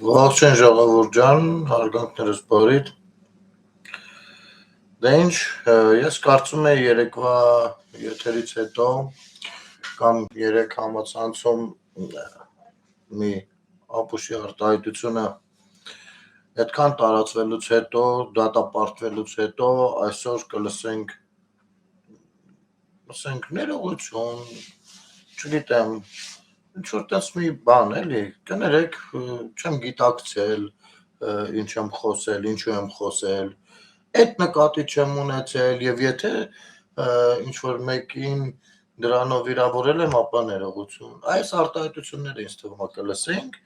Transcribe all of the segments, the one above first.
Ողջույն ժողովուրդ ջան, հարգանքներս բոլորիդ։ Դե ինչ, ես կարծում եմ երեկվա եթերից հետո կամ երեք համացանցում մի ապուշի արտահայտությունը այդքան տարածվելուց հետո, դատապարտվելուց հետո այսօր կլսենք ներողություն, չգիտեմ, ինչ-որ տես մի բան էլի, կներեք, չեմ գիտակցել, ինչ եմ խոսել, ինչու եմ խոսել, այդ նկատի չեմ ունեցել եւ եթե ինչ-որ մեկին դրանով վիրավորել եմ, ապա ներողություն։ Այս արտահայտությունները ինձ թվում է կլսենք,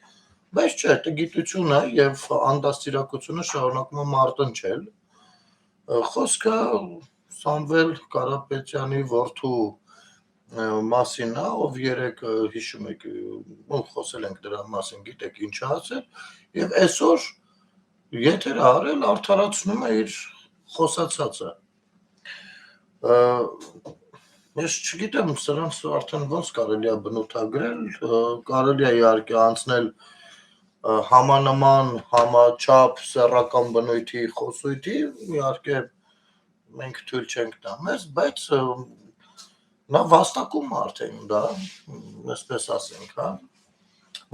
բայց չէ, տգիտությունը եւ անդաստիարակությունը շարունակում է մարտնչել։ Խոսքը Սամվել Կարապետյանի որդու մասին է, ով երեք հիշում եք, խոսել ենք դրա մասին, գիտեք ինչ է ասել, եւ այսօր եթեր արել արդարացնում է իր խոսացածը։ Ես չգիտեմ, սրանց արդեն ոնց կարելի է բնութագրել, կարելի է իհարկե անցնել համանման, համաչափ սեռական բնույթի խոսույթի, իհարկե մենք թույլ չենք տա մեզ, բայց նա վաստակում արդեն դա, այսպես ասենք, հա։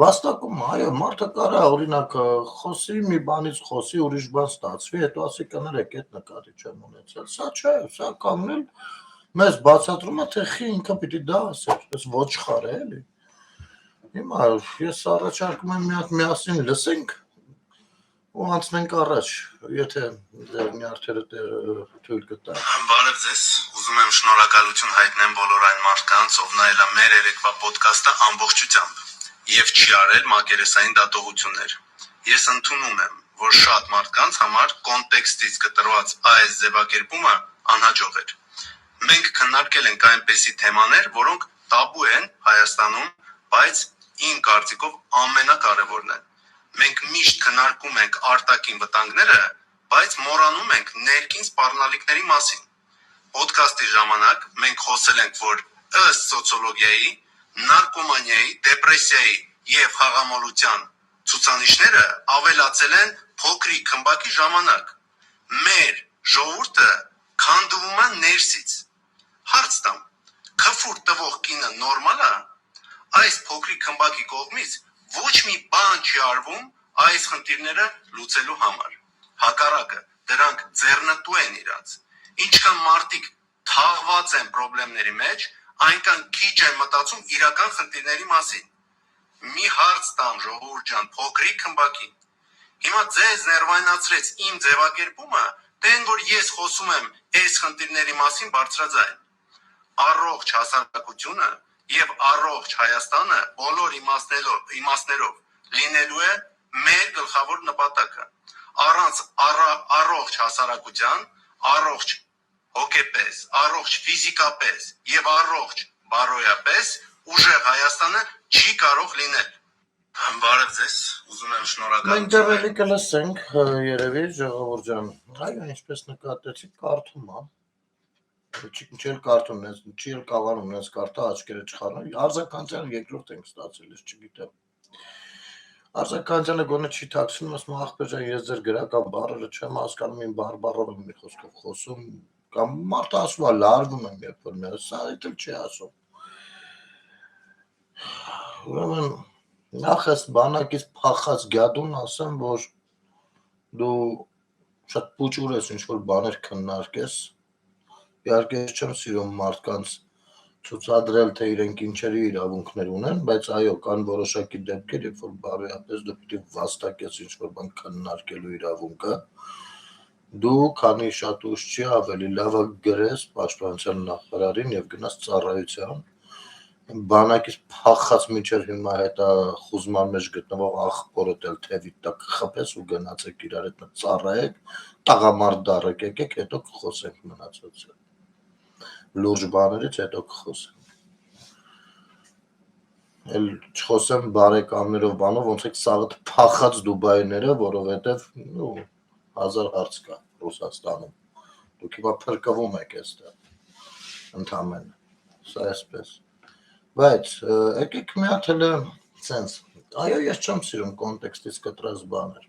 Վաստակում, այո, մարդը կարա օրինակ խոսի, մի բանից խոսի, ուրիշ բան ստացվի, հետո ասի կներեք, այդ նկատի չեմ ունեցել։ Սա չէ, սա կանգնել մեզ բացատրում է, թե խի ինքը պիտի դա ասեր, այս ոչխար է, էլի։ Հիմա ես առաջարկում եմ մի հատ միասին լսենք ու անցնենք առաջ, եթե ձեր նյարդերը թույլ կտա։ Բարև ձեզ, ուզում եմ շնորհակալություն հայտնեմ բոլոր այն մարդկանց, ով նայել է մեր երեկվա ոդկասթը ամբողջությամբ եւ չի արել մակերեսային դատողություններ։ Ես ընդունում եմ, որ շատ մարդկանց համար կոնտեքստից կտրված այս ձևակերպումը անհաջող էր։ Մենք քննարկել ենք այնպիսի թեմաներ, որոնք տաբու են Հայաստանում, բայց իմ կարծիքով ամենակարևորն են։ Մենք միշտ քննարկում ենք արտաքին վտանգները, բայց մոռանում ենք ներքին սպառնալիքների մասին։ Պոդքասթի ժամանակ մենք խոսել ենք, որ ըստ սոցիոլոգիայի, նարկոմանիայի, դեպրեսիայի եւ խաղամոլության ցուցանիշները ավելացել են փոքրիկ խմբակի ժամանակ։ Մեր ժողովուրդը քանդվում է ներսից։ Հարց տամ, քֆուր տվող կինը նորմալ է։ Այս փոքրիկ խմբակի կողմից ոչ մի բան չի արվում այս խնդիրները լուծելու համար։ Հակառակը, դրանք ձեռնտու են իրաց։ Ինչքան մարդիկ թաղված են խնդիրների մեջ, այնքան քիչ են մտածում իրական խնդիրների մասին։ Մի հարց տամ ժողովուրդ ջան, փոքրիկ խմբակին։ Հիմա ձեզ ներվայնացրեց իմ ձևակերպումը, թե այն որ ես խոսում եմ այս խնդիրների մասին բարձրաձայն։ Առողջ հասարակությունը եւ առողջ Հայաստանը բոլոր իմաստներով լինելու է մեր գլխավոր նպատակը։ Առանց առողջ հասարակության, առողջ հոգեպես, առողջ ֆիզիկապես եւ առողջ բարոյապես ուժեղ Հայաստանը չի կարող լինել։ Բարև ձեզ, ուզում եմ շնորհակալություն։ Մենք դեռ էլի կլսենք, երևի ժողովուրդ ջան։ Այո, ինչպես նկատեցիք, կարդում է։ Չի կարդում, չի կարողանում նենց կարդա, աչքերը չխառնել։ Արձականցյանը երկրորդ ենք ստացել, ես չգիտեմ։ Արձականցյանը գոնե չի թաքցնում, ասում ախպեր ջան, ես ձեր գրական բառերը չեմ հասկանում, իմ բառով եմ մի խոսքով խոսում, կամ մարդը ասում է լարվում եմ, երբ որ մյուսը, սա էլ չի ասում։ Ուրեմն նախ էս բանակից փախած գյադուն ասեմ, որ դու շատ փուճուր ես ինչ-որ բաներ քննարկես, իհարկե ես չեմ սիրում մարդկանց ցուցադրել, թե իրենք ինչերի իրավունքներ ունեն, բայց այո, կան որոշակի դեպքեր, երբ որ բարոյապես դու պիտի վաստակես ինչ-որ բան քննարկելու իրավունքը, դու քանի շատ ուշ չի ավելի լավը գրես պաշտպանության նախարարին եւ գնաս ծառայության, բանակից փախած միջև հիմա հետա խուզման մեջ գտնվող աղբորդ էլ թևի տակ խփես ու գնացեք իրար հետ ծառայեք, տղամարդ դառեք եկեք, հետո կխոսենք մնացածը։ Լուրջ բաներից հետո կխոսենք։ Էլ չխոսեմ բարեկամներով բանով, ոնց եք սաղդ փախած Դուբայները, որովհետև 1000 հարց կա Ռուսաստանում։ Դուք հիմա փրկվում եք այստեղ ընդամենը։ Սա էսպես։ Բայց եկեք մի հատ էլ sense Այո, ես չեմ սիրում կոնտեքստից կտրած բաներ։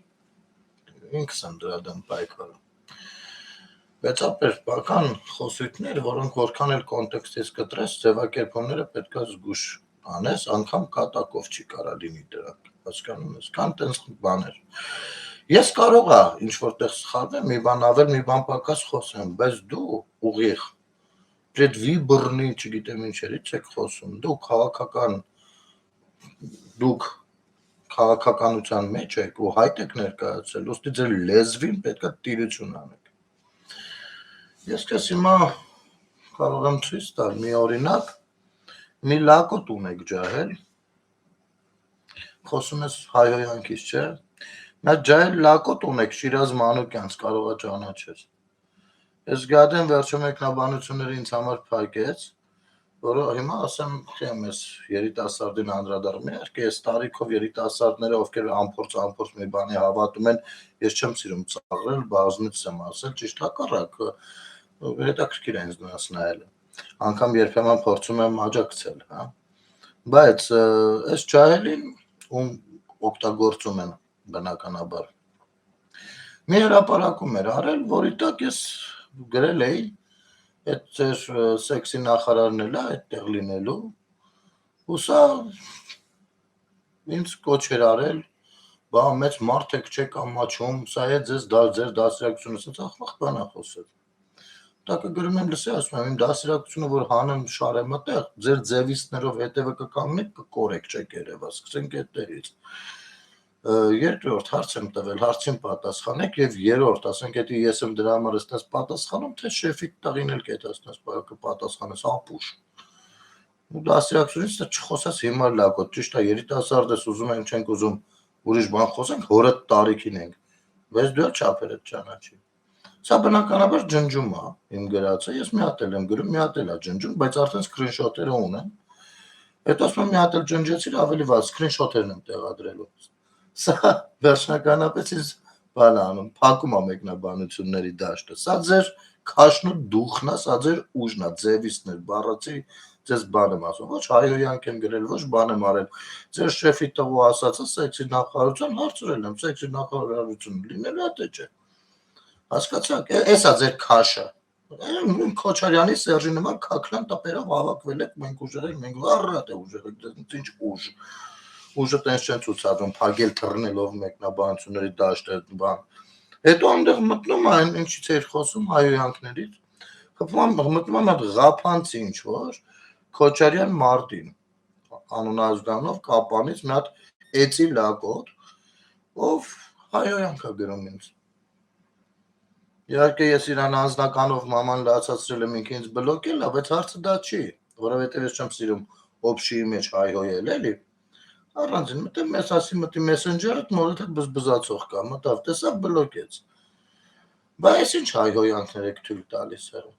Ինքս եմ դրա դեմ պայքարում։ Բայց ապեր բական խոսույթներ, որոնք որքան էլ կոնտեքստից կտրես, ձևակերպումները պետք է զգուշ անես, անգամ կատակով չի կարա լինի դրանք, հասկանում ես, կան տենց բաներ։ Ես կարող է ինչ որտեղ սխալվեմ, մի բան ավել, մի բան պակաս խոսեմ, բայց դու ուղիղ Պրեդ վիբրնի, չգիտեմ ինչերից եք խոսում, դուք քաղաքականության մեջ եք ու հայտ եք ներկայացել, ուստի ձեր լեզվին պետք է տիրություն անեք։ Ես քեզ հիմա կարող եմ ցույց տալ մի օրինակ, մի լակոտ ունեք ջահել, խոսում ես հայհոյանքից, չէ՞։ Նա ջահել լակոտ ունեք Շիրազ Մանուկյանց, կարող է ճանաչես։ Ես գադեմ վերջում մեկնաբանությունները ինձ համար փակեց, որը հիմա ասեմ, խեմ ես երիտասարդին անդրադառնում եմ, իհարկե ես տարիքով երիտասարդները, ովքեր ամփորձ մի բանի հավատում են, ես չեմ սիրում ծաղրել, բազմից եմ ասել, ճիշտ հակառակը, հետաքրքիր է ինձ նրանց նայելը, անգամ երբեմն փորձում եմ աջակցել, հա, բայց այս ջահելին ում օգտագործում են բնականաբար։ Մի հրապարակում էր արել, որի տակ ես գրել էի, այդ ձեր սեքսի նախարարն էլ է այդտեղ լինելու, ու սա ինձ կոչ էր արել, բա մեծ մարդ եք չեք ամաչում, սա է ձեզ ձեր դասիրակությունը, ասենց ախմախ բան է խոսել։ Տակը գրում եմ լսի, ասում եմ, իմ դասիրակությունը, որ հանեմ շարեմ այդտեղ, ձեր ձևիստներով հետևը կկանգնեք, կկորեք չեք երևա, սկսենք այդտեղից։ Երկրորդ հարց եմ տվել, հարցին պատասխանեք եւ երրորդ, ասենք եթե ես եմ դրա համար այդպես պատասխանում, թե շեֆի տղին էլ կետ այդպես պատասխանես ապուշ։ Ու դասիրակությունից չխոսես հիմա լակոտ, ճիշտ է, երիտասարդ ես ուզում ենք չենք ուզում ուրիշ բան խոսենք, հորդ տարիքին ենք, բայց դու էլ չափեր այդ ճանաչի։ Սա բնականաբար ջնջում է, իմ գրածը, ես մի հատ եմ գրում, մի հատ էլ է ջնջում, բայց արդեն սկրինշոթերը ունեմ։ Հետո ասում եմ մի հատ էլ ջնջեցիր, ավելի վատ սկրինշոթերն եմ տեղադրելու։ Սա վերջնականապես ինձ բան անում, փակում է մեկնաբանությունների դաշտը։ Սա ձեր քաշն ու դուխն է, սա ձեր ուժն է, ձևիստներ, բառացի ձեզ բան եմ ասում, ոչ հայհոյանք եմ գրել, ոչ բան եմ արել։ Ձեր շեֆի տղու ասածը սեքսի նախարարության հարցրել եմ, սեքսի նախարարություն լինելու է թե չէ։ Հասկացաք, էսա ձեր քաշը։ Քոչարյանի Սերժի նման քաքլան տպերով հավաքվել եք, մենք ուժեղ ենք, մենք առատ է ուժեղ եք, ինչ ուժ։ Ուժը տենց չեն ցուցադրում, փագել թռնելով մեկնաբանությունների դաշտը բան։ Հետո այնտեղ մտնում այն ինչից էր խոսում հայհոյանքներից։ Մտնում եմ այդ ղափանցի ինչ որ Քոչարյան Մարտին անունազգանով Կապանից մի հատ էծի լակոտ, ով հայհոյանք է գրում ինձ։ Իհարկե ես իրան անձնականով մաման լացացրել եմ ինքը ինձ բլոկել է, բայց հարցը դա չի, որովհետև ես չեմ սիրում օբշիի մեջ հայհոյել, էլի։ Առանձին մտեմ մեզ ասի մտի մեսենջերը նորից բզբզացող կա, մտավ, տեսավ բլոկեց։ Բայց ինչ հայհոյանքներ եք թույլ տալիս հերը։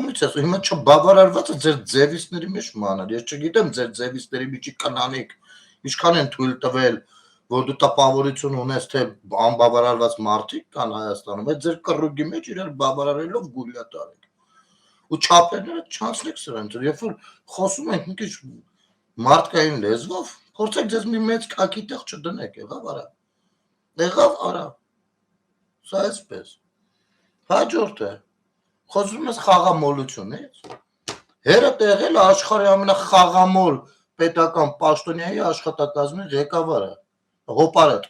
Ումից ես հիմա չբավարարվածը ձեր ձևիստների մեջ մանալ, ես չգիտեմ ձեր ձևիստների միջի կնանիք, ինչքան են թույլ տվել, որ դու տպավորություն ունես, թե անբավարարված մարդիկ կան Հայաստանում, այդ ձեր կռուգի մեջ իրար բավարարելով գուլյա տարեք։ Ու չափերները չանցնեք սրանց, երբ որ խոսում ենք մի քիչ մարդկային լեզվով, փորձեք ձեզ մի մեծ քաքի տեղ չդնեք, եղավ արա։ Եղավ արա։ Սա էսպես։ Հաջորդը խոսում ես խաղամոլությունից։ Հերը տեղել աշխարհի ամենախաղամոլ պետական պաշտոնյայի աշխատակազմի ղեկավարը, Հոպարետ։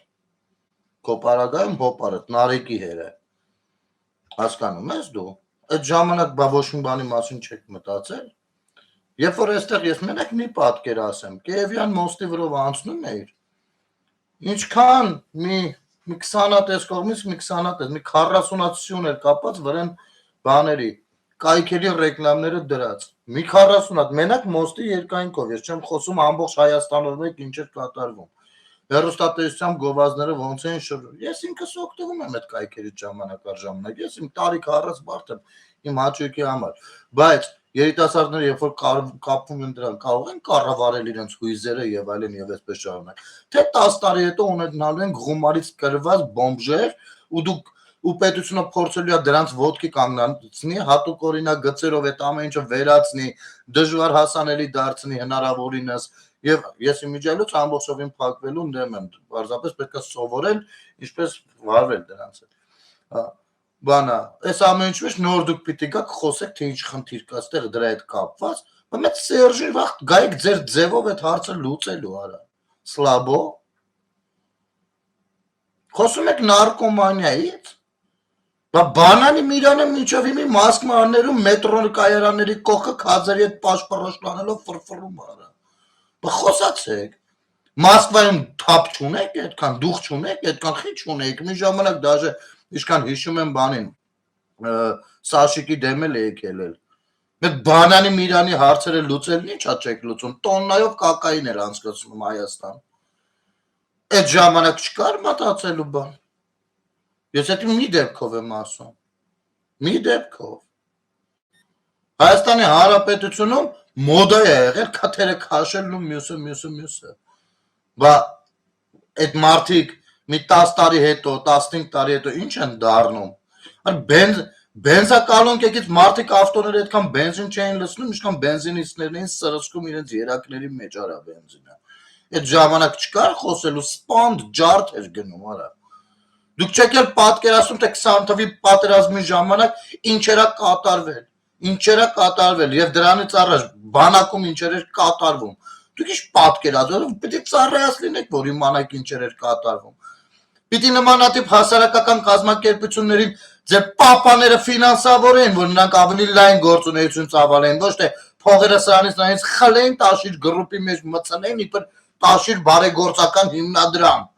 Կոպարագայում Հոպարետ, Նարեկի հերը։ Հասկանում ես դու։ Այդ ժամանակ բա ոչ մի բանի մասին չեք մտածել։ Երբ որ այստեղ ես մենակ մի պատկեր ասեմ, Կիևյան մոստի վրով անցնում էիր, ինչքան մի 20 հատես կողմից մի 20 հատես, մի 40-ացություն էր կապած վրան բաների, կայքերի ռեկլամները դրած, մի 40 հատ, մենակ մոստի երկայնքով, ես չեմ խոսում ամբողջ Հայաստանով մեկ ինչ էր կատարվում, հեռուստատեսությամբ գովազները ոնց էին շրջում, ես ինքս օգտվում եմ այդ կայքերից ժամանակ առ ժամանակ, ես իմ տարիք առած բարդ եմ, իմ հաճույքի համար, բայց երիտասարդները երբ որ կապվում են դրան, կարող են կառավարել իրենց հույզերը եւ այլն եւ այսպես շարունակ։ Թե 10 տարի հետո ունենալու են գումարից կրված բոմբժեր ու պետությունը փորձելու է դրանց ոտքի կանգնացնի, հատուկ օրինակ գծերով այդ ամեն ինչը վերացնի, դժվար հասանելի դարձնի հնարավորինս Եվ ես իմիջիալից ամբողջովին փակվելուն դեմ եմ, պարզապես պետք է սովորել ինչպես վարվել դրանց հետ։ Բանա, այս ամեն ինչ մեջ նոր դուք պիտի գաք խոսեք, թե ինչ խնդիր կա այստեղ դրա հետ կապված, բայց մեծ Սերժի վաղ գայք ձեր ձևով այդ հարցը լուծելու արա։ Սլաբո։ Խոսում եք նարկոմանիայից։ Բանանի Միրանը միջով իմի Մոսկվաներում մետրոն կայարանների կողքը քազերի հետ պաշպարոշլանելով ֆրֆռում արա։ Խոսացեք։ Մոսկվայում թափ չունեք, այդքան դուխ չունեք, այդքան խիչ չունեք։ Մի ժամանակ դաժե ինչքան հիշում եմ բանին Սաշիկի դեմ էլ եկել էլ։ Մեկ բանանի Միրանի հարցերը լուծելն ի՞նչ է չեք լուծում։ Տոննայով կակային էր անցկացնում Հայաստան։ Այդ ժամանակ չկար մտածելու բան։ Ես այդ մի դեպքով եմ ասում։ Մի դեպքով։ Հայաստանի Հանրապետությունում մոդա է եղել քաթերը քաշելն ու մյուսը։ Բա այդ մարդիկ մի 10 տարի հետո, 15 տարի հետո ինչ են դառնում։ Բենզակալոնկեից մարդիկ ավտոները այդքան բենզին չէին լցնում, ինչքան բենզինիստներն էին սրսկում իրենց երակների մեջ արա բենզինը։ Այդ ժամանակ չկար խոսելու սպանդ ջարդ էր գնում արա։ Դուք չեք էլ պատկերացնում, թե 20 թվականի պատերազմի ժամանակ ինչեր է կատարվել եւ դրանից առաջ բանակում ինչեր էր կատարվում։ Դուք ինչ պատկերացնում, պետք է ծառայած լինեք, որ իմանաք ինչեր էր կատարվում։ Պիտի նմանատիպ հասարակական կազմակերպություններին ձեր պապաները ֆինանսավորեն, որ նրանք ավելի լայն գործունեություն ծավալեն, ոչ թե փողերը սրանից նրանից խլեն, տաշիր գրուպի մեջ մտցնեն, իբր տաշիր բարեգործական հիմնադրամ։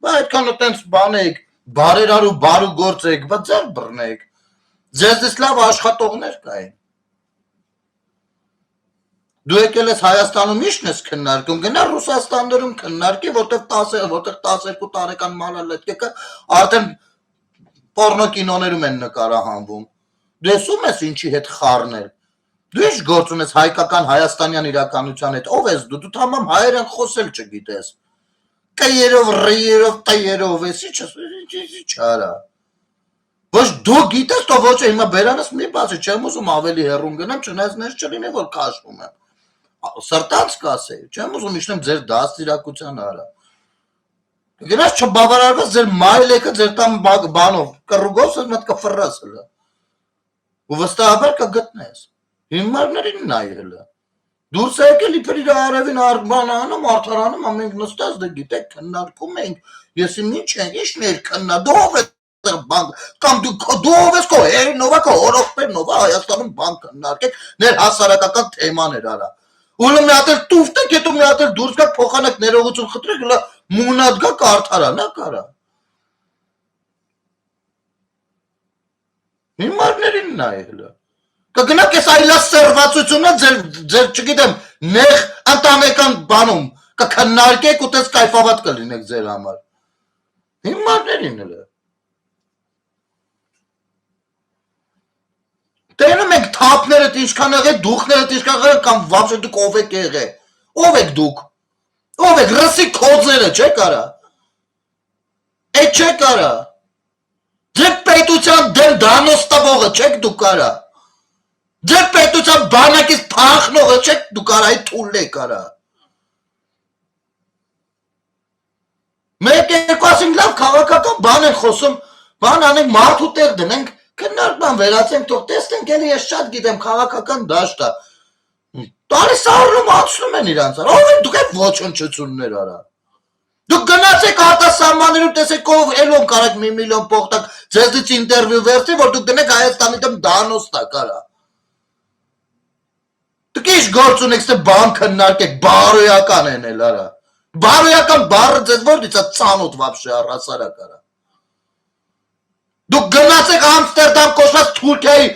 Բայց այդքան այտենց բանեք, բարերար ու բարու գործեք, բայց ձեր բռնեք։ Ձեզնից լավ աշխատողներ կային։ Դու եկել ես Հայաստանում ի՞նչն ես քննարկում, գնա Ռուսաստաններում քննարկի, որտեղ 12 տարեկան մալալեթկեքը արդեն պորնո կինոներում են նկարահանվում։ Դու եսում ես ինչի հետ խառնել։ Դու ինչ գործ ունես հայկական հայաստանյան իրականության հետ, ով ես դու թամամ հայերեն խոսել չգիտես։ Կայերով, ռիերով, տայերով ես, ինչ արա։ Ոչ դու գիտես, թող ոչ հիմա բերանս մի բացի, չեմ ուզում ավելի հեռուն գնամ, չնայած ներս չլինի, որ քաշվում եմ։ Սրտանց կասեի, չեմ ուզում իջնեմ ձեր դաստիարակության արա։ Գնաց չբավարարված ձեր մայլեկը ձեր տան բանով, կռուգով ես մտ կֆռաս հլը։ Ու վստահաբար կգտնես։ Հիմարներին նայ հլը։ Դուրս եկել իբր իր արևին արբանանում, արդարանում, ամենք նստած դե գիտեք քննարկում ենք, ես ինչ ենք, ինչն էր քննադով է բանկ, կամ դու ով ես քո հերինովա, քո օրոպենովա Հայաստանում բանկ քննարկեք, ներ հասարակական թեմաներ արա։ Ուլը մի հատ էլ տուֆտեք, հետո մի հատ էլ դուրս գաք փոխանակ ներողություն խնդրեք, հլա մունատ գաք արդարանա կարա։ Հիմարներին նայ հլը։ Կգնաք ես այլաց սերվածությունը ձեր չգիտեմ նեղ ընտանեկան բանում կքննարկեք ու տես կայֆավատ կլինեք ձեր համար։ Հիմարներին էլ է։ Տենում եք թափներդ ինչքան եղեք, դուխներդ ինչքան եղեք կամ վաբշե դուք ով եք եղե։ Ով եք դուք։ Ով եք ռսի քոձերը չեք արա։ Այդ չեք արա։ Ձեր պետության դեմ դանոստավողը չեք դուք արա։ Ձեր պետության բանակից փախնողը չեք դուք արա, այդ թուլեք արա։ Մեկ երկու ասենք լավ քաղաքական բան են խոսում, բան անենք մարդու տեղ դնենք, քննարկման վերացենք, թող տեսնենք էլի ես շատ գիտեմ քաղաքական դաշտը։ Տալիս առնում անցնում են իրանց արա, ով են դուք այդ ոչնչություններ արա։ Դուք գնացեք արտասահմաններում տեսեք ով էլոն կարակ 1 միլիոն փոխտակ ձեզից ինտերվյու վերցի, որ դուք գնեք Հայաստանի դեմ դանոստակ արա։ Դուք ինչ գործ ունեք, ստե բան քննարկեք, բարոյական են էլ արա։ Բարոյական բառը ձեզ որից է ծանոթ վաբշե առհասարակ արա։ Դուք գնացեք Ամստերդամ կոչված Թուրքիայի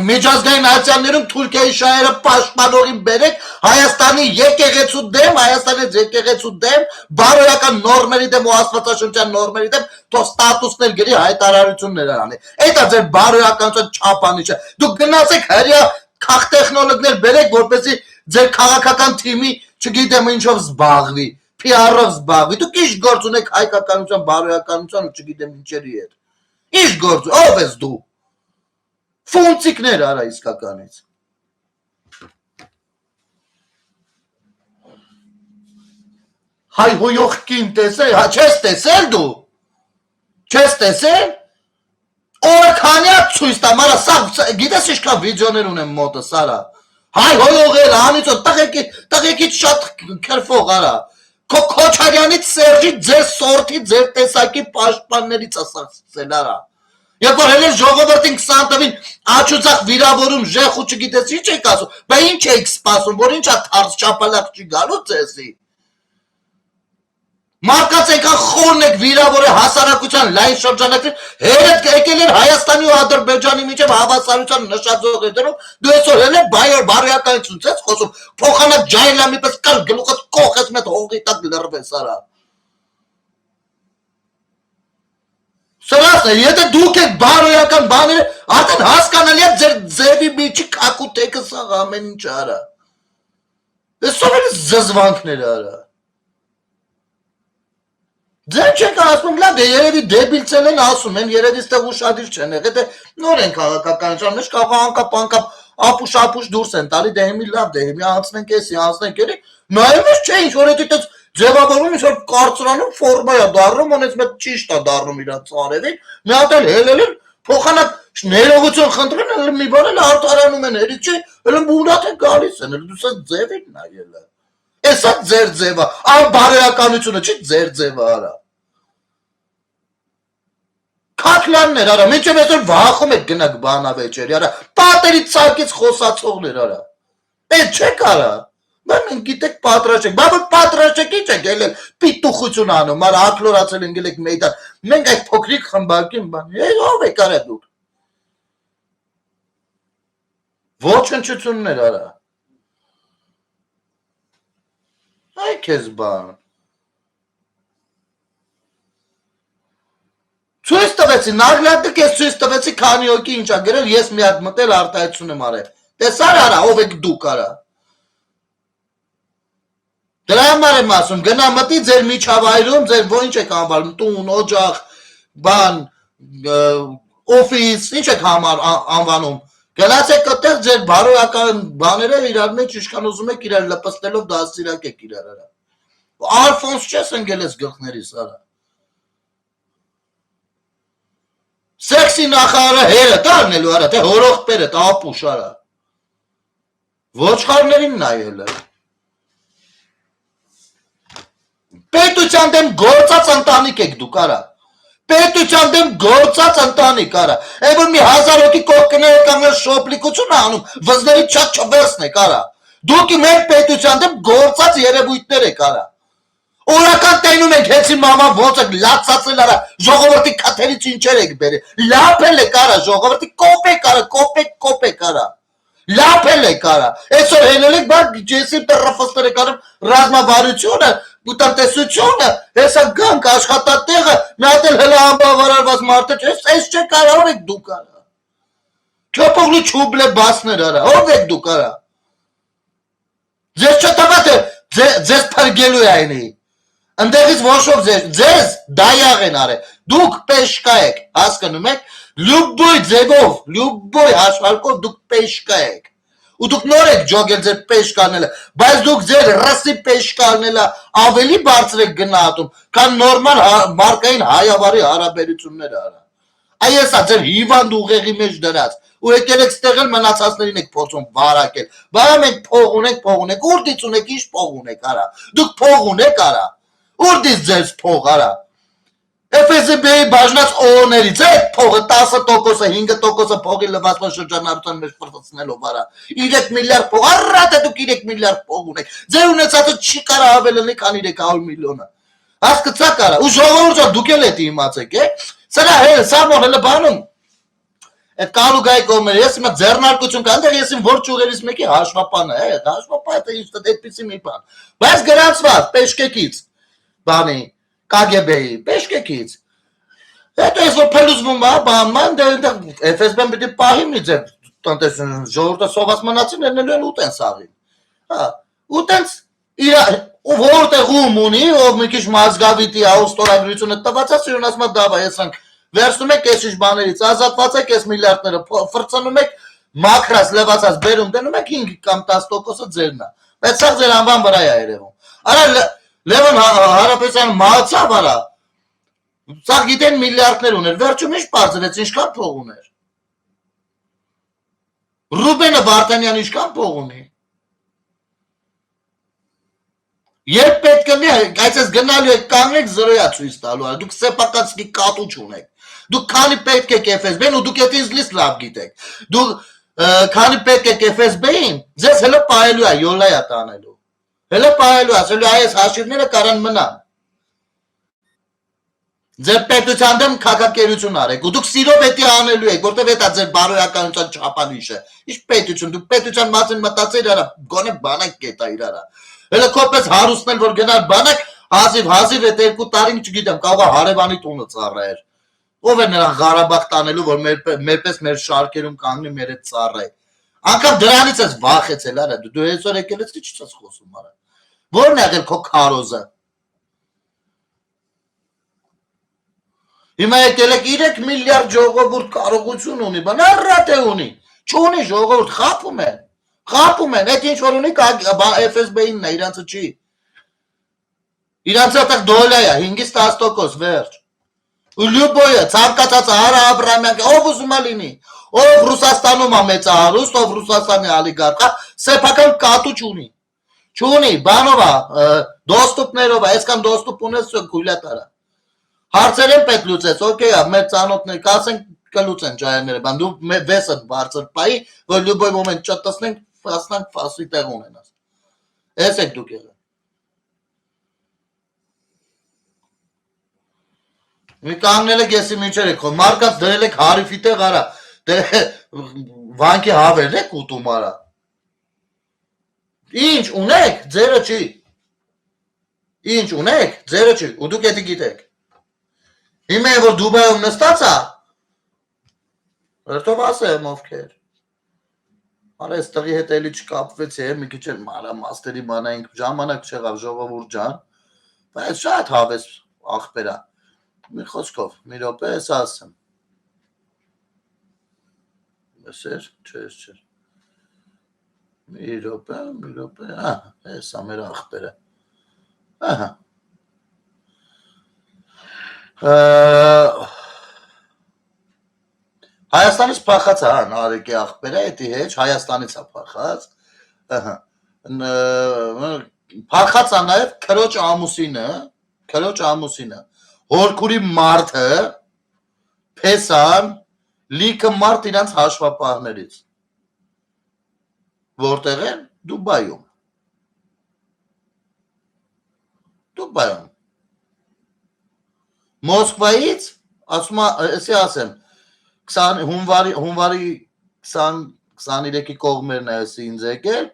միջազգային այցաններում Թուրքիայի շահերը պաշտպանողին բերեք Հայաստանի եկեղեցու դեմ, Հայաստանի եկեղեցու դեմ, բարոյական նորմերի դեմ ու աստվածաշնչյան նորմերի դեմ, թող ստատուսներ գրի հայտարարություններ անի։ Այդ է ձեր բարոյականության չափանիշը։ Դուք գնացեք հրյա քաղտեխնոլոգներ բերեք, որպեսզի ձեր քաղաքական թիմի, չգիտեմ ինչով զբաղվի, PR-ով զբաղվի։ Դուք ինչ գործ ունեք հայկականության, բարոյականության ու չգիտեմ ինչերի հետ։ Ինչ գործ, ով ես դու։ Ֆունցիկներ արա իսկականից։ հայ հոյող կին տեսել, հա չես տեսել դու, չես տեսել, օրքանյակ ցույց տամ, արա սա գիտես ինչքան վիդեոներ ունեմ մոտս, արա, հայ հոյող էլ անիծո, տղեկից շատ քրֆող, արա, Քոչարյանից Սերժի ձեր սորթի, ձեր տեսակի պաշտպաններից ասացել, արա, երբ որ հենց ժողովրդին 20 տվին աչուծախ վիրավորում ժեխ ու չգիտես ինչ եք ասում, բա ինչ եք սպասում, որ ինչա թարս չապալակ չի գալու ձեզի, մարդկաց եկան խորն եք վիրավոր է հասարակության լայն շրջանակներ, հերետ եկել էր Հայաստանի ու Ադրբեջանի միջև հավասարության նշաձող հետերում, դու այսօր հել է բարոյականություն ես խոսում, փոխանակ ջայլամի պես կար գլուխս կոխես մետ հողի տակ լրվես արա։ Սրասն է, եթե դուք եք բարոյական բաները, արդեն հասկանալի է ձեր ձևի միջի կակուտեկը սաղ ամեն ինչ արա։ Այսօր էլ զզվանքներ արա։ Ձեր չեք ասում, լավ է, երևի դեբիլցել են ասում են, երևի ստեղ ուշադիր չեն եղել, նոր են քաղաքականության մեջ կարող անկապ ապուշ դուրս են տալի, դե հիմի լավ, դե հիմի անցնենք էսի, անցնենք էլի, նայում ես չէ, ինչ որ էդի տես ձևավորում, ինչ որ կարծրանում ֆորմա է դառնում, անից մեկ ճիշտ է դառնում իրանց արևին, մի հատ էլ հելել են, փոխանակ ներողություն խնդրեն, էլ մի բան էլ արտարանում են, էլի չէ, էլ մունատ է գալիս են, էլ դու սա ձևին նայել է։ Էսա ձեր ձևը, բարոյականությունը չի ձեր ձևը արա։ Քակլաններ արա, մինչև այսօր վախում եք գնաք բանավեճերի արա, պատերից ծակից խոսացողներ արա։ Էդ չեք արա, մենք գիտեք պատրաշեք, բա որ պատրաշեք ինչ եք ելել պիտուխություն անում, արա ակլորացել են գելեք մեյդան, մենք այդ փոքրիկ խմբակին բան, ով եք արա դուք։ Ոչնչություններ արա։ Այ քեզ բան։ Ցույց տվեցի, նարլատը քեզ ցույց տվեցի քանի հոգի ինչա գրել, ես մի հատ մտել արտահայտություն եմ արել։ Տեսար արա, ով եք դուք արա։ Դրա համար եմ ասում, գնա մտի ձեր միջավայրում, ձեր ոչ եք անվանում, տուն, օջախ, բան, օֆիս, ինչ եք անվանում։ Գնացեք այդտեղ ձեր բարոյական բաները իրար մեջ ինչքան ուզում եք իրար լպստելով դաստիարակեք իրար արա։ Ալֆոնս չես ընկել ես գլխներիս արա։ Սեքսի նախարարը հերը դառնելու արա, թե հորողբերը, ապուշ արա։ Ոչխարներին նայել է։ Պետության դեմ գործած ընտանիք եք դուք արա։ Պետության դեմ գործած ընտանիք արա, այն որ մի 1000 հոգի կողքները կամ շոպլիկություն անում, վզների չատ չվերցնեք արա, դուք մեր պետության դեմ գործած երևույթներ եք արա, օրական տենում եք հեցի մամա ոնց եք լացացել արա, ժողովրդի քաթերից ինչեր եք բերել, լապել եք արա, ժողովրդի կոպեկ արա, կոպեկ արա, լապել եք արա, այսօր հենել եք բար ջեսի պրոֆեսոր եք արում ռազմավարությունը, ուտարտեսությունը, հեսա գանք աշխատատեղը, մի հատ էլ հլա անբավարարված մարդը չէ, այս չէ կարա, ով եք դուք արա, չոպողլի չուբլե բասներ արա, ով եք դուք արա, ձեզ չտվա թե ձեզ պրգելու է այնի, ընդեղից ոչով ձեզ դայաղ են արել, դուք պեշկա եք, հասկանում եք, լյուբոյ ձևով, լյուբոյ հաշվարկով դուք պեշկա եք, ու դուք նոր եք ջոգել ձեր պեշկանելը, բայց դուք ձեր ռասի պեշկանելը ավելի բարձր եք գնահատում, քան նորմալ մարկային հայավարի հարաբերությունները արա, այ եսա ձեր հիվանդ ուղեղի մեջ դրած, ու եկել եք ստեղել մնացածներին եք փորձում վարակել, բայց մենք փող ունենք, ուրդից ունեք, ինչ փող ունեք արա, դուք փող ունեք արա, ուրդից ձեզ փող արա, FSB-ի բաժնած օներից է փողը 10%, 5% փողի լվացման շրջանառության մեջ ֆրծնելով արա, 3 միլիարդ փող, առատ է դուք 3 միլիարդ փող ունեք, ձեր ունեցածը չի կարա ավելնի, քան 300 միլիոնը, հասկացաք արա, ու ժողովուրդը դուք էլ էդ իմացեք, սրա հերը, սամոն հելը բանում, այդ կալուգայի կողմերը, ես իմա ձեռնարկություն կա, այնտեղ ես իմ որ ճուղերից մեկի հաշվապանը, հաշվապանը ինչ դեպիսի մի բան, բայց գրանցված, պեշկեկից, բանի, KGB-ի, պեշկեկից, հետո ես որ փելուզվում բանման, FSB-ն պիտի պահի մի ձեր տնտեսություն, ժողովուրդը սոված մնացին, ներնելու են ուտեն սաղին, ուտենց որտեղ ում ունի, ով մի քիչ մազգավիտի ստորագրությունը տված է, սիրուն ասում է դավա, ես անք վերցնում եք ես ինչ բաներից, ազատված եք ես միլիարդները, ֆրծնում եք, մաքրած, լվացած, բերում, դնում եք 5 կամ 10%-ը ձերնա, բայց սաղ ձեր անվան վրա է երևում, արա Լևոն Հարապետյանը մահացավ արա։ Սա գիտեն միլիարդներ ուներ, վերջում ինչ բարձրեց, ինչքան փող ուներ։ Ռուբենը Վարդանյանը ինչքան փող ունի։ Երբ պետք է, այս ես գնալու եք կանգնեք զրոյա ցույց տալու, դուք սեփականցի կատու չունեք։ Դուք քանի պետք է FSB-ն ու դուք այդ ինձ լիստ լավ գիտեք։ Դուք քանի պետք է FSB-ին, ձեզ հələ պահելու է յոլայա տանելու։ Հələ պահելու է, ասելու այս հաշիվները կարան մնան։ Ձեր պետության դեմ քաղաքակերություն արեք, ու դուք սիրով էտի անելու եք, որտեվ էտա ձեր բարոյականության չափանիշը։ Ինչ պետություն, դուք պետության մասին մտածել արա, գոնե բանակ կետա իրարա։ Հələ կոպես հարուստն էլ որ գնալ բանակ, հազիվ այդ 2 տարին չգիտեմ, կարող է հարևանի տունը ծառայեր։ Ով է նրան Ղարաբաղ տանելու, որ մերպես մեր շարքերում կանգնի մեր այդ ծառայ։ Անկամ դրանից ես վախեցել արա, դու այսօր եկել ես ինչ ես խոսում արա։ Ո՞րն է եղել քո քարոզը։ Հիմա եկել եք 3 միլիարդ ժողովուրդ կարողություն ունի, բան առատ է ունի։ Չունի ժողովուրդ, խափում են։ Խափում են, այդ ինչ որ ունի FSB-ինն է, իրանցը չի։ Իրանցը տակ դոլա է, 5-ից 10% վերջ։ Ու լյուբոյը, ցանկացած Արա Աբրամյանը, ով ուզում է լինի, ով Ռուսաստանում է մեծահարուստ, ով Ռուսաստանի օլիգարխ, սեփական կատու չունի։ Չունի, բանով է, դոստուպներով է, այսքան դոստուպ ունես գույլա տարա։ Հարցեր են պետք լուծես, օքեյ, մեր ծանոթներ, կասենք կլուծեն ջայերները, բան դու վեսը բարձր պայի, որ լյուբոյ մոմենտ չտեսնենք, ֆասնանք ֆասի տեղ ունենաս։ Էս եք դուք եղել։ Մի կանգնել եք եսի մինչեր եք, մարկած դրել եք հարիվի տեղ արա, վանքի հավերն եք ուտում արա։ Ինչ ունեք, ձերը չի։ Ինչ ունեք, ձերը չի, ու դուք էդի գիտեք։ Հիմա է որ Դուբայում նստած է, երթով ասեմ ովքեր։ Արա ես տղի հետ էլի չկապվեցի, մի քիչ էլ մանրամասների մանայինք ժամանակ չեղավ ժողովուրդ ջան, բայց շատ հավես աղբերա, մի խոսքով, մի րոպե ես ասեմ։ Մեսեր, չէ, մի րոպե, ես ամեր աղբերը, Հայաստանից փախած է, նարեկի աղբերը, էդի հեչ, Հայաստանից է փախած, փախած է նաև քրոջ ամուսինը, հորքուրի մարդը, փեսան, լիքը մարդ իրանց հաշվապահներից, որտեղ են Դուբայում, Մոսկվայից, ասեմ, հունվարի 23-ի կողմերն է ինձ եկել,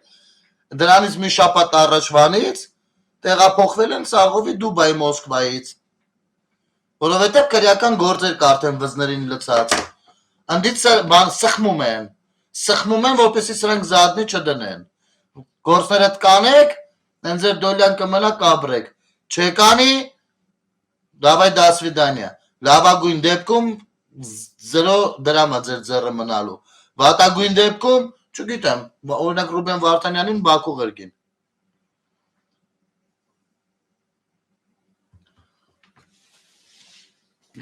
դրանից մի շաբաթ առաջվանից տեղափոխվել են Սաղովի Դուբայ Մոսկվայից, որովհետև քրեական գործեր կա արդեն վզներին լցած, ընդից սխմում են, որպեսզի սրանք զատնի չդնեն, գործներդ կանեք, են ձեր դոլյան կմնա կաբրեք, չեկանի, դավայ դա սվիդանիա, լավագույն դեպքում 0 դրամ է ձեր ձեռը մնալու, վատագույն դեպքում, չգիտեմ, օրինակ Ռուբեն Վարդանյանին Բաքու ղրկին։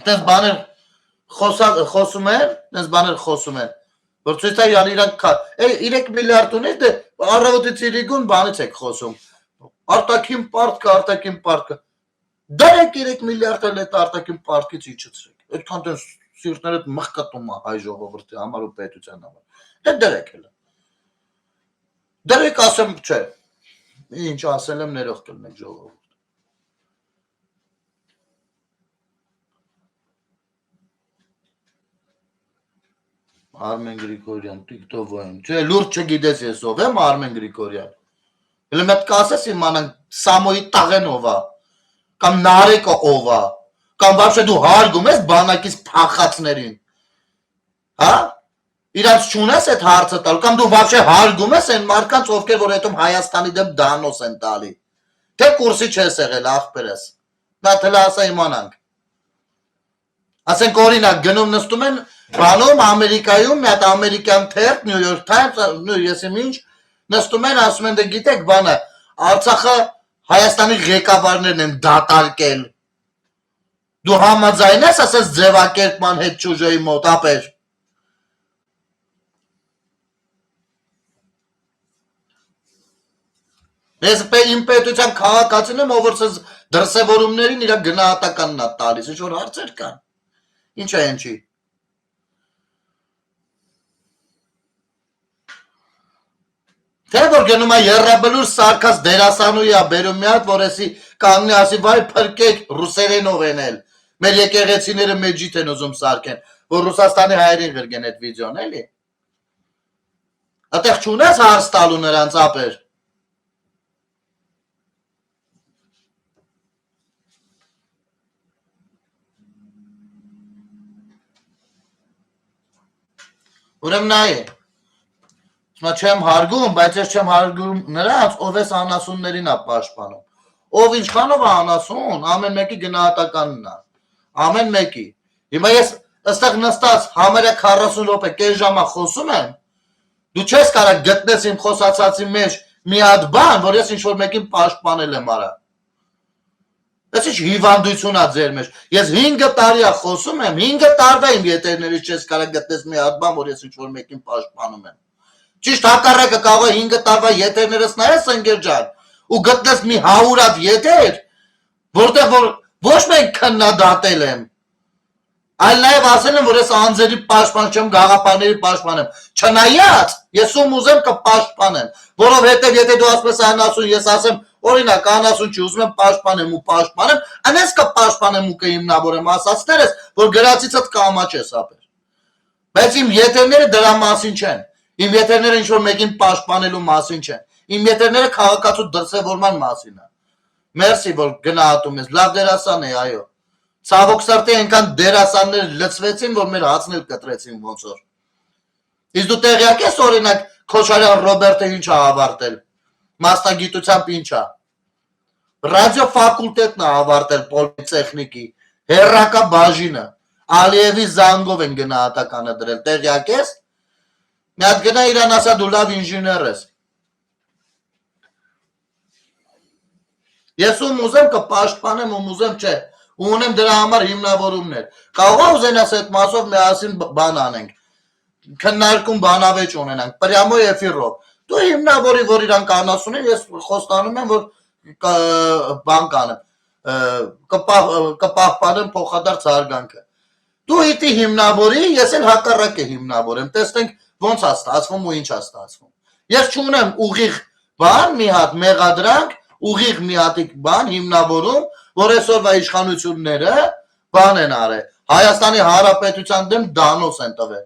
Տես բաներ խոսում են, որ ցույց տա իրանք 3 միլիարդ ունի, դե առավոտից իրիկուն բանից եք խոսում, արտաքին պարտքը, դարեք 3 միլիարդ էլ էտ արտաքին պարտքից իջեցրեք, այդքան տեն սիրտներդ մխկտում է հայ ժողովրդի համար ու պետության համար, դե դրեք էլ, դրեք ասեմ չէ, ինչ ասել եմ ներող կլնեք ժողովուրդ։ Արմեն Գրիգորյան, տիկտովոյն, չէ, լուրջ չգիտես ես ով եմ Արմեն Գրիգորյան, հլը մետ կասես իմանանք Սամոյի տաղեն ով է, կամ նարեկը ով է, կամ վաբշե դու հարգում ես բանակից փախածներին, հա, իրանց չունես այդ հարցը տալ, կամ դու վաբշե հարգում ես են մարկանց ովքեր, որ հետում Հայաստանի դեմ դանոս են տալի, թե կուրսի չես եղել աղբերս, դա թլը ասա իմանանք, ասենք օրինակ գնում նստում են բանում Ամերիկայում, մի հատ ամերիկյան թերթ, New York Times, ես իմ ինչ, նստում են ասում են դե գիտեք բանը, Արցախը Հայաստանի ղեկավարներն են դատարկել։ Դու համաձայն ես ասես ձևակերպման հետ ճուժեի մոտ, ապեր։ Ես իմ պետության քաղաքացին եմ, ով որ սենց դրսևորումներին իր գնահատականն է տալիս, ինչ որ հարցեր կան։ Ինչ է ինչի։ Թե որ գնում է Եռաբլուր սարքած դերասանուի է բերում մի հատ, որ էսի կանգնի ասի, վայ փրկեք ռուսերենով են էլ։ Մեր եկեղեցիները մեջիթ են ուզում սարքեն, որ Ռուսաստանի հայերին գրգեն այդ վիդեոն, էլի։ Այդտեղ չունես հարց տալու նրանց ապեր։ Ուրեմն նայ է։ Հիմա չեմ հարգում, բայց ես չեմ հարգում նրանց, ով էս անասուններին է պաշտպանում։ Ով ինչքանով է անասուն, ամեն մեկի գնահատականն է։ Ամեն մեկի։ Հիմա ես ըստեղ նստած համարյա 40 րոպե կես ժամա խոսում եմ, դու չես կարող գտնես իմ խոսացածի մեջ մի հատ բան, որ ես ինչ-որ մեկին պաշտպանել եմ արա։ Ես ինչ հիվանդություն է ձեր մեջ։ Ես 5 տարի է խոսում եմ, 5 տարվա իմ ետերներից չես կարող գտնես մի հատ բան, որ ես ինչ-որ մեկին պաշտպանում եմ։ Ճիշտ հակառակը կարող է 5 տարվա ետերներս նայես ընկեր ջան, ու գտնես մի 100 հատ ետեր, որտեղ որ ոչ մեկ քննադատել եմ, այլ նաև ասել եմ, որ ես անձերի պաշտպան չեմ, գաղափարների պաշտպան եմ։ Չնայած ես ում ուզեմ կպաշտպանեմ, որովհետև եթե դու ասում ես անասուն, ես ասեմ, օրինակ անասուն չի, ուզում եմ պաշտպանեմ ու պաշտպանեմ, անես կպաշտպանեմ ու կհիմնավորեմ, ասածներ ես, որ գրածիցդ կամաչես ապեր։ Բայց իմ եթերները դրա մասին չեն։ Իմ եթերները ինչ-որ մեկին պաշտպանելու մասին չեն։ Իմ եթերները քաղաքացու դրսևորման մասին է։ Մերսի, որ գնահատում ես, լավ դերասան է, այո։ Ցավոք սրտի այնքան դերասաններ լծվեցին, որ մեր հացն էլ կտրեցին ոնց որ։ Իսկ դու տեղյակ ես օրինակ Քոչարյան Ռոբերտը ինչ է ավարտել։ Մասնագիտությամբ ինչ է։ Ռադիո ֆակուլտետն է ավարտել պոլիտեխնիկի, հերրակա բաժինը։ Ալիևի զանգով են գնահատականը դրել, տեղյակ ես։ Մի հատ գնա իրան ասա դու լավ ինժեներ ես։ Ես ում ուզեմ կպաշտպանեմ, ում ուզեմ չէ, ու ունեմ դրա համար հիմնավորումներ։ Կարող է ուզենաս այդ մասով միասին բան անենք, քննարկում բանավեճ ունենանք, պրյամո էֆիրով։ Դու հիմնավորի, որ իրանք անասուն են, ես խոստանում եմ, որ բան կանեմ, կպահպանեմ փոխադարձ հարգանքը։ Դու իտի հիմնավորի, ես էլ հակառակ է հիմնավորեմ, տեսնենք ոնց է ստացվում ու ինչ է ստացվում։ Ես չունեմ ուղիղ բան, մի հատ մեղադրանք, ուղիղ մի հատիկ բան հիմնավորում, որ այսօրվա իշխանությունները բան են արել։ Հայաստանի Հանրապետության դեմ դանոց են տվել։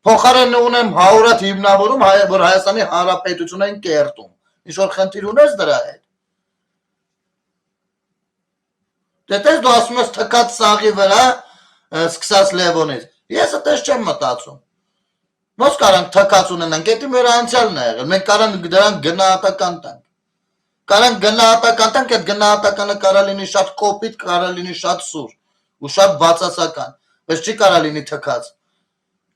Փոխարենը ունեմ 100 հատ հիմնավորում, որ Հայաստանի Հանրապետությունն են կերտում։ Ինչ որ խնդիր ունես դրա հետ։ Դե տես դու ասում ես թքած սաղի վրա սկսած Լևոնից։ Ես այդպես չեմ մտածում։ Ոնց կարանք թքած ունենանք, դա մեր անցյալն է եղել։ Մենք կարանք դրան գնահատական տանք։ Կարանք գնահատական տանք, այդ գնահատականը կարա լինի շատ կոպիտ, կարա լինի շատ սուր ու շատ բացասական, բայց չի կարա լինի թքած։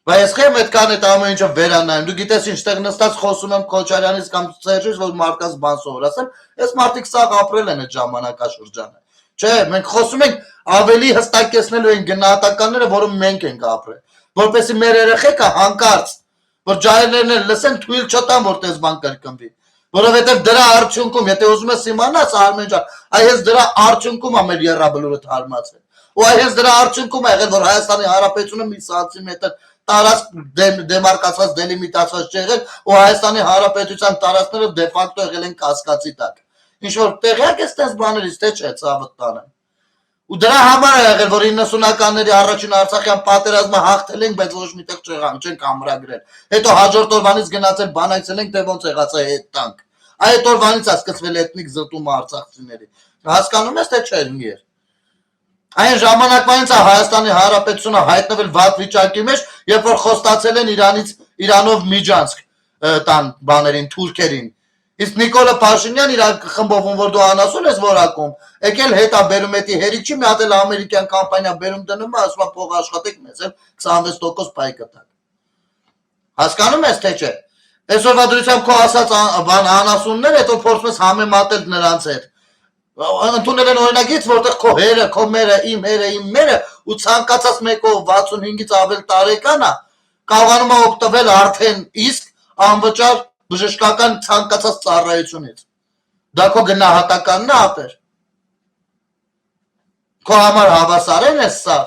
Բայց ես այդքան այդ ամեն ինչը վերանայում։ Դու գիտես ինչտեղ նստած խոսում եմ Քոչարյանից կամ Սերժից, որ մարդկանց բան սովորացեմ, այս մարդիկ սաղ ապրել են այդ ժամանակաշրջանը։ Չէ, մենք խոսում ենք ավելի հստակեցնելու են գնահատականները, որում մենք ենք ապրել, որպեսզի մեր երեխեքը հանկարծ, որ ջահելներն են լսեն, թույլ չտան, որ տես բան կրկնվի, որովհետև դրա արդյունքում, եթե ուզում ես իմանաս Արմեն ջան, այս դրա արդյունքում է մեր Եռաբլուրը թարմացել, ու այս դրա արդյունքում է եղել, որ Հայաստանի Հանրապետությունը մի սանտիմետր տարածք դեմարկացված դելիմիտացված չեղել, ու Հայաստանի Հանրապետության տարածքները դե ֆակտո եղել են կասկածի տակ։ Ինչ որ տեղյակ ես տես բաներից, թե չէ, ցավդ տանեմ։ Ու դրա համար է եղել, որ 90-ականների առաջին Արցախյան պատերազմը հաղթել ենք, բայց ոչ միտեղ չենք ամրագրել։ Հետո հաջորդ օրվանից գնացել բանակցել ենք, թե ոնց եղած է այդ տանք։ Այդ օրվանից է սկսվել էթնիկ զտումը արցախցիների։ Հասկանում ես թե չէ, Միր։ Այն ժամանակվանից է Հայաստանի Հանրապետությունը հայտնվել վատ վիճակի մեջ, երբ որ խոստացել են Իրանով Միջանցք տան բաներին, թուրքերին։ Իսկ Նիկոլը Փաշինյան իր խմբով, որ դու անասուն ես որակում, եկել հետա բերում էտի հերիք չի, մի հատ էլ ամերիկյան կամպանիա բերում դնում է, ասում է փող աշխատեք մեզ էլ 26% պայ կտակ։ Հասկանում ես թե չէ։ Այսօրվա դրությամբ քո ասած բան անասուններ, հետո փորձում ես համեմատել նրանց հետ։ Ընդունել են օրինագից, որտեղ քո հերը, քո մերը, իմ հերը, իմ մերը ու ցանկացած մեկով 65-ից ավել տարեկան է կարողանում է օգտվել արդեն իսկ անվճար բժշկական ցանկացած ծառայությունից։ Դա քո գնահատականն է ապեր։ Քո համար հավասարել է սա։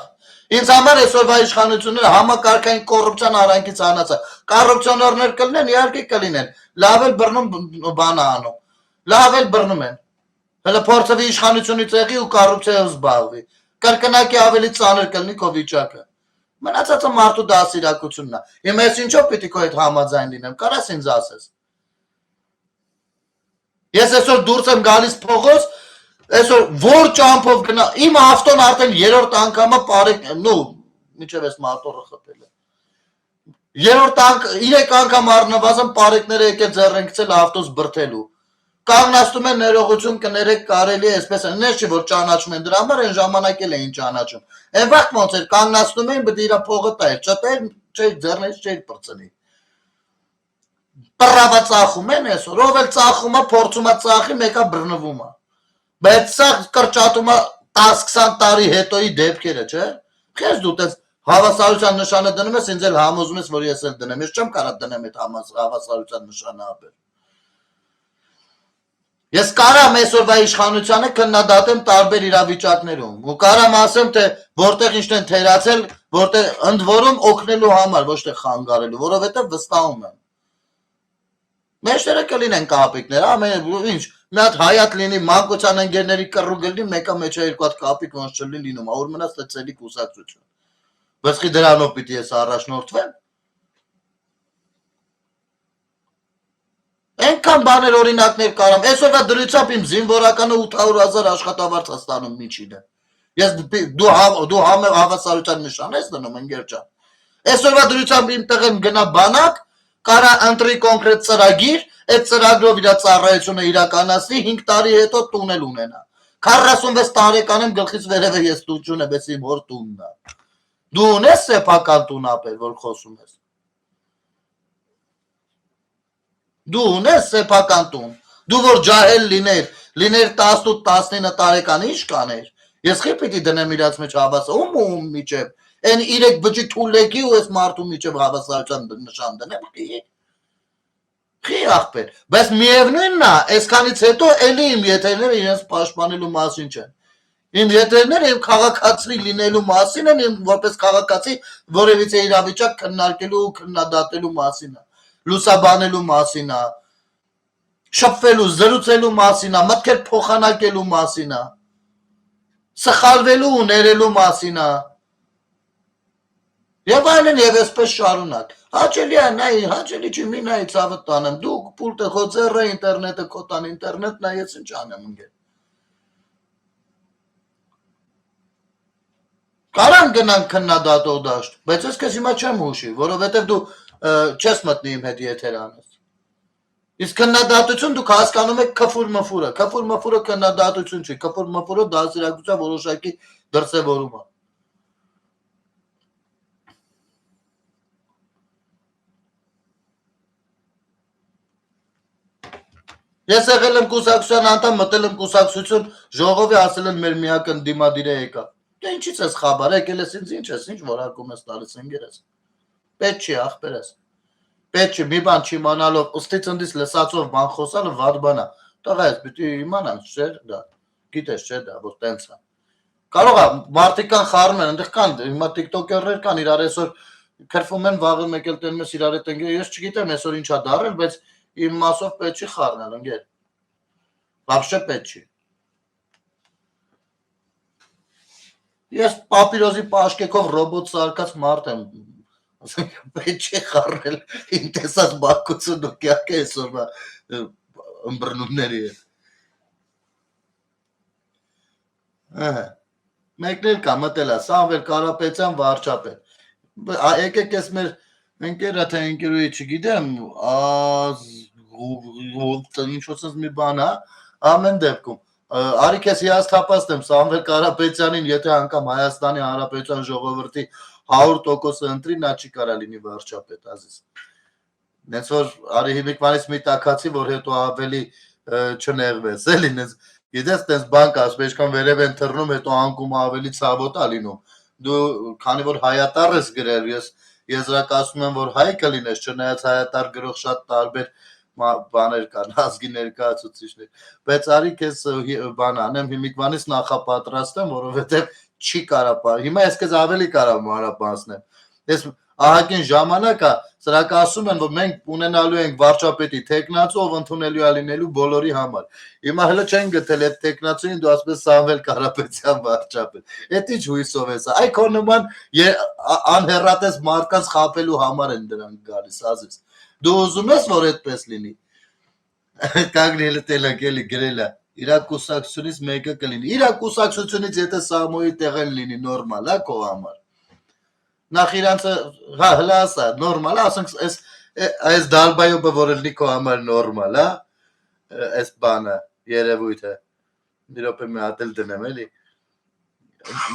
Ինձ համար այսօրվա իշխանությունները համակարգային կոռուպցիան արանքից հանած է։ Կոռուպցիոներներ կլինեն, իհարկե կլինեն։ Լավ էլ բռնում բան անում։ Լավ էլ բռնում են։ Հələ փորձվի իշխանությունից եղի ու կոռուպցիայով զբաղվի։ Կրկնակի ավելի ծանր կլինի քո վիճակը։ Մնացածը մարդու դասիրակությունն է։ Հիմա ես ինչով պիտի քո հետ համաձայն լինեմ, կարաս ինձ ասես։ Ես այսօր դուրս եմ գալիս փողոց, այսօր որ ճամփով գնա, իմ ավտոն արդեն 3-րդ անգամը բարեք, միջև էս մատորը խփել է։ 3 անգամ առնվազն բարեկները եկել ձեռեն գցել ավտոս բրթելու։ Կանգնացնում են ներողություն կներեք կարելի է այսպես են, նես չի որ ճանաչում են դրա համար են ժամանակ էլ էին ճանաչում։ Այն վաղ ոնց էր կանգնացնում էին բդի իրա փողը տայր, չտեր չէր ձեռներից չէր բրցնի։ Պրավա ծախում են այսօր, ով էլ ծախում է, փորձում է ծախի, մեկը բռնվում է։ Բայց սա կրճատում է 10-20 տարի հետոյի դեպքերը, չէ՞։ Քեզ դու տես հավասարության նշանը դնում ես, ինձ էլ համոզում ես, որ ես էլ դնեմ, ես չեմ կարող դնեմ այդ հավասարության նշանը ապեր։ Ես կարամ այսօրվա իշխանությանը քննադատեմ տարբեր իրավիճակներում ու կարամ ասեմ թե որտեղ ինչն են թերացել, որտեղ ընդ որում օգնելու համար, ոչ թե խանգարելու, որովհետև վստահում եմ։ Մեջները կլինեն կապիկներ, ամեն ինչ, մի հատ հայատ լինի, մանկության ընկերների կռու գլնի, մեկը մեջը 2 հատ կապիկ ոնց չլինի լինում, որ մնաց թե ցելի կուսակցություն։ Բայց խի դրանով պիտի ես առաջնորդվեմ։ Այնքան բաներ օրինակներ կարամ։ Այսօրվա դրությամբ իմ զինվորականը 800,000 աշխատավարձ է ստանում միջինը։ Ես դու հավասարության նշան ես դնում ընկեր ջան։ Այսօրվա դրությամբ իմ տեղ եմ գնա բանակ, կարա ընտրի կոնկրետ ծրագիր, այդ ծրագրով իր ծառայությունը իրականացնի 5 տարի հետո տուն էլ ունենա։ 46 տարեկան եմ գլխից վերևը ես տուն չունեմ, ես իմ հոր տունն է։ Դու ունես սեփական տուն ապեր, որ խոսում ես։ Դու ունես սեփական տուն, դու որ ջահել լիներ 18-19 տարեկան ինչ կաներ, ես խի պիտի դնեմ իրաց մեջ հավասար, ում միջև, են 3 բջի թուլեկի ու ես մարդու միջև հավասարության նշան դնեմ, խի աղբեր, բայց միևնույնն է, այսքանից հետո էլի իմ եթերները իրենց պաշտպանելու մասին չեն, իմ եթերները իմ քաղաքացի լինելու մասին են, իմ որպես քաղաքացի որևիցե իրավիճակ քննարկելու ու քննադատելու մասին է, լուսաբանելու մասին է, շփվելու, զրուցելու մասին է, մտքեր փոխանակելու մասին է, սխալվելու ու ներելու մասին է, եւ այլն եւ այսպես շարունակ, հաճելի է նայ, հաճելի չի մի նայ ցավը տանեմ, դու պուլտը քո ձեռը ինտերնետը քո տան ինտերնետ նայեց ինչ անեմ ընկեր, կարան գնանք քննադատող դաշտ, բայց ես քեզ հիմա չեմ հուշի, որովհետեւ դու չես մտնի իմ հետ եթեր անես։ Իսկ քննադատություն դուք հասկանում եք քֆուր մֆուրը քննադատություն չի, քֆուր մֆուրը դասիրակության որոշակի դրսևորում է։ Ես եղել եմ կուսակցության անդամ, մտել եմ կուսակցություն, ժողովի ասել են մեր միակ ընդդիմադիրը եկա։ Դե ինչից ես խաբար, եկել ես ինձ ինչ ես, ինչ որակում ես տալիս ընկերս։ Պետք չի ախպերս։ Պետք չի մի բան չիմանալով, ըստի ծնդից լսածով բան խոսալը վատ բան է։ Տղա ես պիտի իմանանք, չէ՞ դա։ Գիտես չէ՞ դա, որ տենց է։ Կարող է մարդիկ կան խառնում են, այնտեղ կան, հիմա TikToker-ներ կան, իրար այսօր քրվում են, վաղը մեկ էլ տենում ես իրար հետ ընկեր, ես չգիտեմ այսօր ինչ է դարել, բայց իմ մասով պետք չի խառնել, ընկեր։ Вообще պետք չի։ Ես պապիրոզի պաշկեկով ռոբոտ սարքած մարդ եմ։ Պետք չի խառնել իմ տեսած բակությունը կյակ է այսօրվա ըմբռնումների հետ։ Մեկն էլ կա մտել է, Սամվել Կարապետյան վարչապետ։ Եկեք ես մեր ընկերը թե ընկերուի չգիտեմ, ինչ-որ մի բան է, ամեն դեպքում։ Արի քեզ հիասթափացնեմ Սամվել Կարապետյանին, եթե անգամ Հայաստանի Հանրապետության ժողովրդի 100% ընտրի, նա չի կարա լինի վարչապետ, ազիզ։ Նենց որ արի հիմիկվանից մի տակացի, որ հետո ավելի չնեղվես, էլի նենց Գիտես, տես բան կաս, ինչքան վերև են թռնում, հետո անկում ավելի ցավոտ է լինում։ Դու քանի որ հայատար ես գրել, ես եզրակացնում եմ, որ հայ կլինես, չնայած հայատար գրող շատ տարբեր բաներ կան, ազգի ներկայացուցիչներ։ Բայց արի քեզ բան անեմ, հիմիկվանից նախապատրաստեմ, որովհետև չի կարա։ Հիմա ես քեզ ավելի կարամ մանրապանցնեմ։ Ես ահագին ժամանակ է, սրանք ասում են, որ մենք ունենալու ենք վարչապետի տեխնացու, ով ընդունելու է լինելու բոլորի համար։ Հիմա հələ չեն գտել այդ տեխնացուին, դու ասես Սամվել Կարապետյան վարչապետ։ Էդ ինչ հույսով ես։ Այ քո նման անհեռատես մարդկանց խաբելու համար են դրանք գալիս, ասես։ Դու ուզում ես, որ այդպես լինի։ Կանգնելը տելակելի գրելա։ Իրա կուսակցությունից մեկը կլինի։ Իրա կուսակցությունից եթե Սամոյի տեղն լինի նորմալ է քո համար։ Նախ իրանցը հա հլասա նորմալ է, ասենք այս դալբայոբը որ լինի քո համար նորմալ է, այս բանը երևույթը։ Մի րոպե մի հատ էլ դնեմ էլի։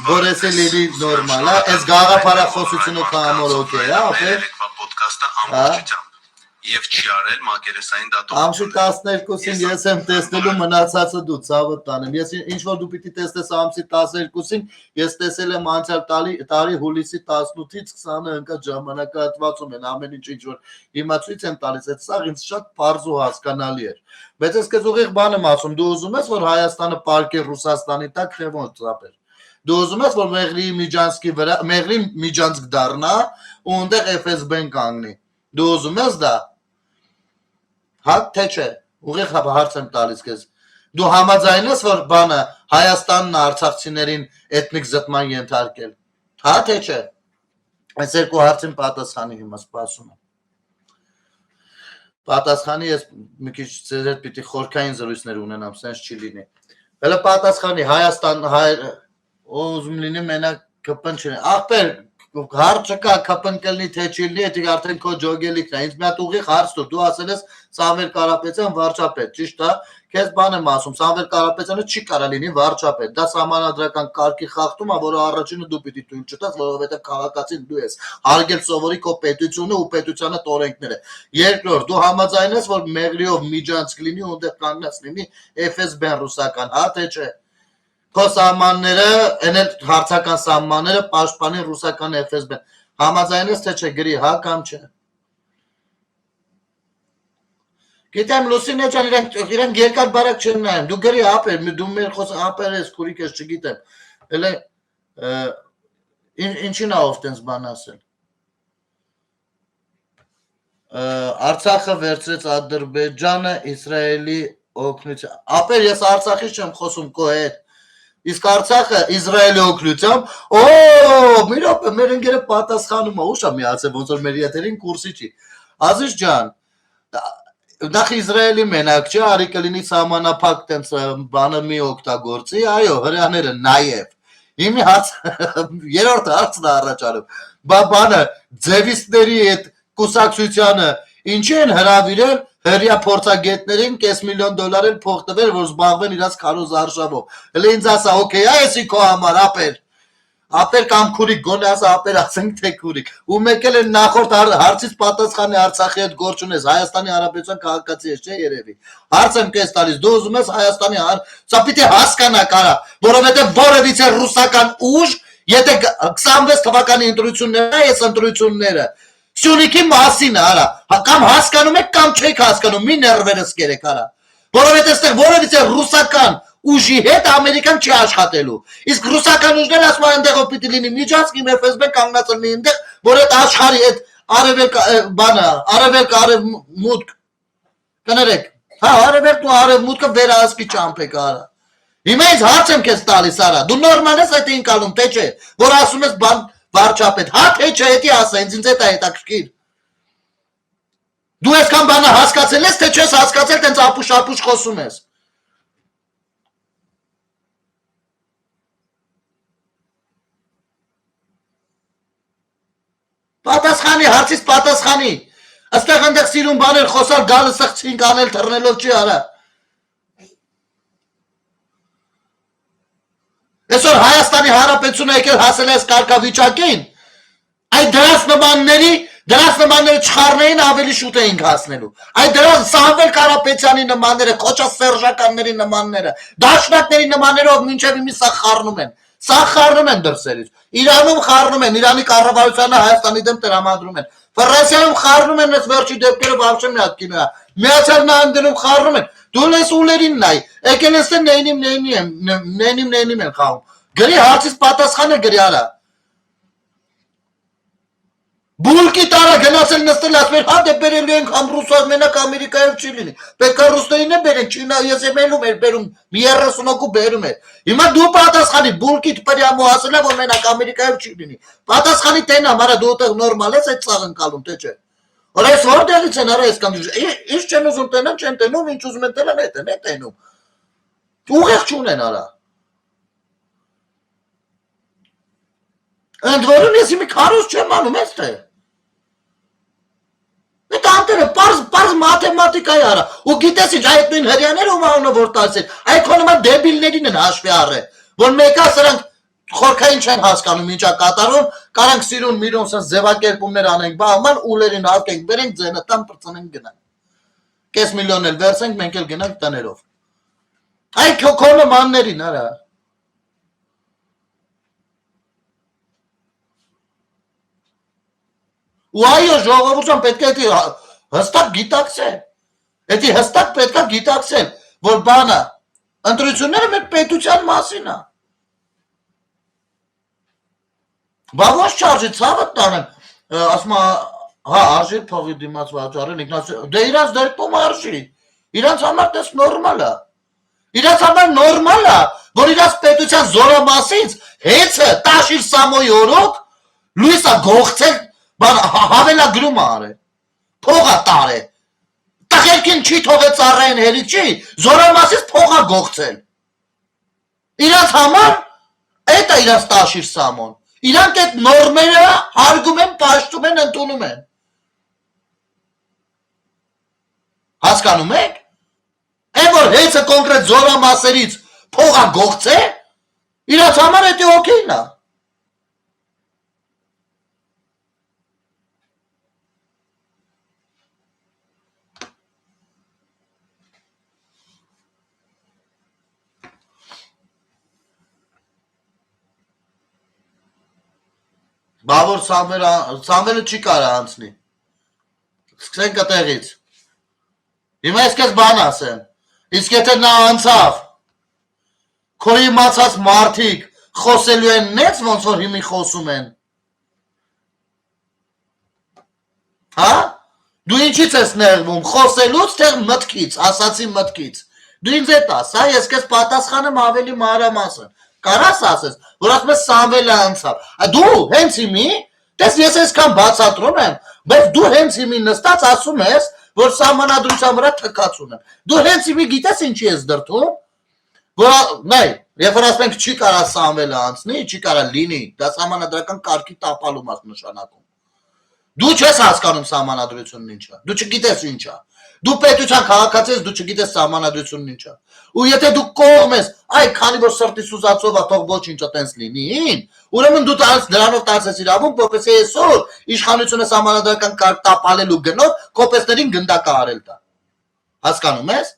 Որ էսը լինի նորմալ է, այս գաղափարախոսությունը քո համար օքեյ է, ապեր Պոդքասթը ամբողջությամբ եւ չի արել մակերեսային Ամսի դատողություն։ 12-ին ես եմ տեսնելու մնացածը դու ցավը տանեմ։ Ես ինչ որ դու պիտի տեսնես ամսի 12-ին, ես տեսել եմ անցյալ տարի հուլիսի 18-ից 20-ը ընկած ժամանակահատվածում են ամեն ինչ որ հիմա ցույց եմ տալիս, այդ սաղ ինձ շատ པարզ ու հասկանալի էր։ Բայց ես քեզ ուղիղ բան եմ ասում, դու ուզում ես որ Հայաստանը պարկե Ռուսաստանի տակ թե ոնց ապեր։ Դու ուզում ես որ Մեղրի Միջանցք դառնա ու այնտեղ FSB-ն կանգնի։ Դու ուզում ես դա։ Հա թե չէ, ուղիղ հարց եմ տալիս քեզ։ Դու համաձայն ես որ բանը Հայաստանն արցախցիներին էթնիկ զտման ենթարկել։ Հա թե չէ։ Այս երկու հարցին պատասխանի հիմա սպասում եմ։ Պատասխանի ես մի քիչ ձեր հետ պիտի խորքային զրույցներ ունենամ, sense չի լինի։ Հələ պատասխանի Հայաստան ուզում լինի մենակ կպն չնի։ Ախպեր հարց չկա կպն կլինի թե չի լինի, դա արդեն քո ջոգելիքն է։ Ինձ մի հատ ուղիղ հարց տուր։ Դու ասել ես Սամվել Կարապետյան վարչապետ, ճիշտ է։ Քեզ բան եմ ասում, Սամվել Կարապետյանը չի կարա լինի վարչապետ։ Դա սահմանադրական կարգի խախտում է, որը առաջինը դու պիտի թույլ չտաս, որովհետև քաղաքացին դու ես։ Հարգել սովորի քո պետությունը ու պետությանը օրենքները։ Երկրորդ, դու համաձայն ես, որ Մեղրիով Միջանցք լինի, ունդեղ կանգնած լինի FSB-ն ռուսական, հա թե չէ։ Քո սահմանները, այն հարցական սահմանները պաշտպանի ռուսական FSB-ն։ Համաձայն ես թե չէ, գրի հա կամ չէ։ Գիտեմ Լուսինե ջան, իրենք երկար բարակ չեն նայում։ Դու գրի ապեր, դու մեր խոսքը ապեր ես, քուրիկ ես, չգիտեմ։ Էլե ինչին է ով տենց բան ասել։ Արցախը վերցրեց Ադրբեջանը Իսրայելի օգնությամբ։ Ապեր ես Արցախից չեմ խոսում քո հետ։ Իսկ Արցախը Իսրայելի օգնությամբ, մի րոպե, մեր ընկերը պատասխանում է, ուշ է միացել, ոնց որ մեր եթերին կուրսի չի։ Ազիզ ջան, նախ Իսրայելի մենակ չէ, արի կլինի սահմանափակ տենց բանը մի օգտագործի, այո, հրեաները նաև։ Հիմի երրորդ հարցն է առաջանում։ Բանը ձևիստների այդ կուսակցությանը ինչի են հրավիրել հրյա փորձագետներին $500,000 փող տվել, որ զբաղվեն իրաց քարոզ արշավով։ Հələ ինձ ասա, օքեյ, այսի քո համար ապեր։ Ապեր կամ քուրիկ, գոնե ասա ապեր ասենք թե քուրիկ։ Ու մեկ էլ են նախորդ հարցից պատասխանի Արցախի հետ գործ ունես, Հայաստանի Հանրապետության քաղաքացի ես, չէ՞ երևի։ Հարց եմ քեզ տալիս, դու ուզում ես Հայաստանի սա պիտի հասկանա կարա, որովհետև որևիցե ռուսական ուժ, եթե 26 թվականի ընտրություններն է, այս ընտրությունները Սյունիքի մասին արա, կամ հասկանում եք կամ չեք հասկանում, մի ներվերս կերեք արա, որովհետև այստեղ որևիցե ռուսական ուժի հետ Ամերիկան չի աշխատելու, իսկ ռուսական ուժները ասում են այնտեղով պիտի լինի Միջանցք, իմ FSB-ն կանգնած լինի այնտեղ, որ այդ աշխարհի այդ արևելք կներեք, հա արևելք ու արևմուտքը վերահսկի ճամփեք արա։ Հիմա ինձ հարց եմ քեզ տալիս արա, դու նորմալ ես այդ ինկալում, թե չէ, որ ասում ես բան վարչապետ, հա թե չէ, էդի ասա, ինձ այդ է հետաքրքիր։ Դու այսքան բանը հասկացել ես, թե չես հասկացել, տենց ապուշ խոսում ես։ Պատասխանի, հարցից պատասխանի։ Այստեղ այնտեղ սիրուն բաներ խոսալ, գալը սղծին կանել, թռնելով չի արա։ Այսօր Հայաստանի Հանրապետությունը եկել հասել այս կարգավիճակին, այդ դրանց նմանների Դրանց նմանները չխառնեին ավելի շուտ էինք հասնելու։ Այդ դրանց Սամվել Կարապետյանի նմանները, Քոչա Սերժականների նմանները, Դաշնակների նմաններով մինչև իմի սա խառնում են։ Սա խառնում են դրսերից։ Իրանում խառնում են, Իրանի կառավարությանը Հայաստանի դեմ տրամադրում են։ Ֆրանսիայում խառնում են, այս վերջի դեպքերը բավարար մի հատ կինո է։ Միացյալ Նահանգներում խառնում են։ Դու լես ուլերին նայ։ Եկել ես նեյնիմ են խաղում։ Գրի հարցից պատասխանը գրի արա։ Բուլկի տարա գնացել նստել ասում հա դե բերելու ենք համ ռուսով մենակ Ամերիկայով չի լինի։ Պետք է ռուսներին է բերեն, Չինա ես եմ ելում էր բերում, մի 30 հոգու բերում էր։ Հիմա դու պատասխանի Բուլկիդ պրյամո ասել է որ մենակ Ամերիկայով չի լինի։ Պատասխանի տենա, մարա դու այդտեղ նորմալ ես այդ ծաղնկալում, թե չէ։ Որ այս որտեղից են արա այս կամ ինչ չեն ուզում տենան, չեն տենում, ինչ ուզում են տենան, այդ են տենում։ Ուղեղ չունեն արա։ Ընդ որում ես մի քարոզ չեմ անում, ես թե։ Այդ անտերը պարզ մաթեմատիկա է արա։ Ու գիտես ինչ, այդ նույն հրյաները ում անունը որ տալսեն, այդ քո նման դեբիլներին են հաշվի առել, որ մեկա սրանք խորքային չեն հասկանում ինչա կատարում, կարանք սիրուն միրուն սենց ձևակերպումներ անենք, բաղման ուլերին հարկենք, բերենք ձենը տան պրծնենք գնանք։ Կես միլիոն էլ վերցենք, մենք էլ գնանք տներով։ Այդ քո նմաններին արա։ Ու այո ժողովուրդան պետք է հստակ գիտակցել, էդի հստակ պետք է գիտակցել, որ բանը, ընտրությունները մեր պետության մասին է։ Բա ոչ չարժի ցավը տանեմ, ասում հա արժի փողի դիմաց վաճառել, դե իրանց դեպքում արժի, իրանց համար դες նորմալ է, իրանց համար նորմալ է, որ իրանց պետության զորամասից հեծը տաշիր սամոյի օրոք, լույսը գողցել բան հավելագրում արել, փողա տարել, տղերքին չի թողել ծառային հերիք չի, զորամասից փողա գողցել, իրանց համար, էդ է իրանց տաշիր սամոն, իրանք էդ նորմերը հարգում են, պաշտում են, ընդունում են, հասկանում եք, է որ հեծը կոնկրետ զորամասերից փողա գողցել, իրանց համար էդի օքեյն է, Բա որ Սամվելը չի կարա անցնի, սկսենք այդտեղից, հիմա ես կեզ բան ասեմ, իսկ եթե նա անցավ, քո իմացած մարդիկ խոսելու են նեց ոնց որ հիմի խոսում են, հա, դու ինչից ես ներվում, խոսելուց թե մտքից, ասացի մտքից, դու ինձ էտ ասա, ես կեզ պատասխանեմ ավելի մանրամասն, կարաս ասես, որ ասում ես Սամվելը անցավ, դու հենց հիմի, տես ես այսքան բացատրում եմ, բայց դու հենց հիմի նստած ասում ես, որ սահմանադրության վրա թքած ունեմ, դու հենց հիմի գիտես ինչի ես դրդում, որ նայ, երբ որ ասում ենք չի կարա Սամվելը անցնի, չի կարա լինի, դա սահմանադրական կարգի տապալում ես նշանակում, դու չես հասկանում սահմանադրությունն ինչա, դու չգիտես ինչա, դու պետության քաղաքացի ես, դու չգիտես սահմանադրությունն ինչա, ու եթե դու կողմ ես, այ քանի որ սրտի սուզածով թող ոչինչը տենց լինին, ուրեմն դու դրանով տալիս իրավունք, որպեսզի այսօր իշխանությունը սահմանադրական կարգ տապալելու գնով կոպեսներին գնդակը արել տա, հասկանում ես,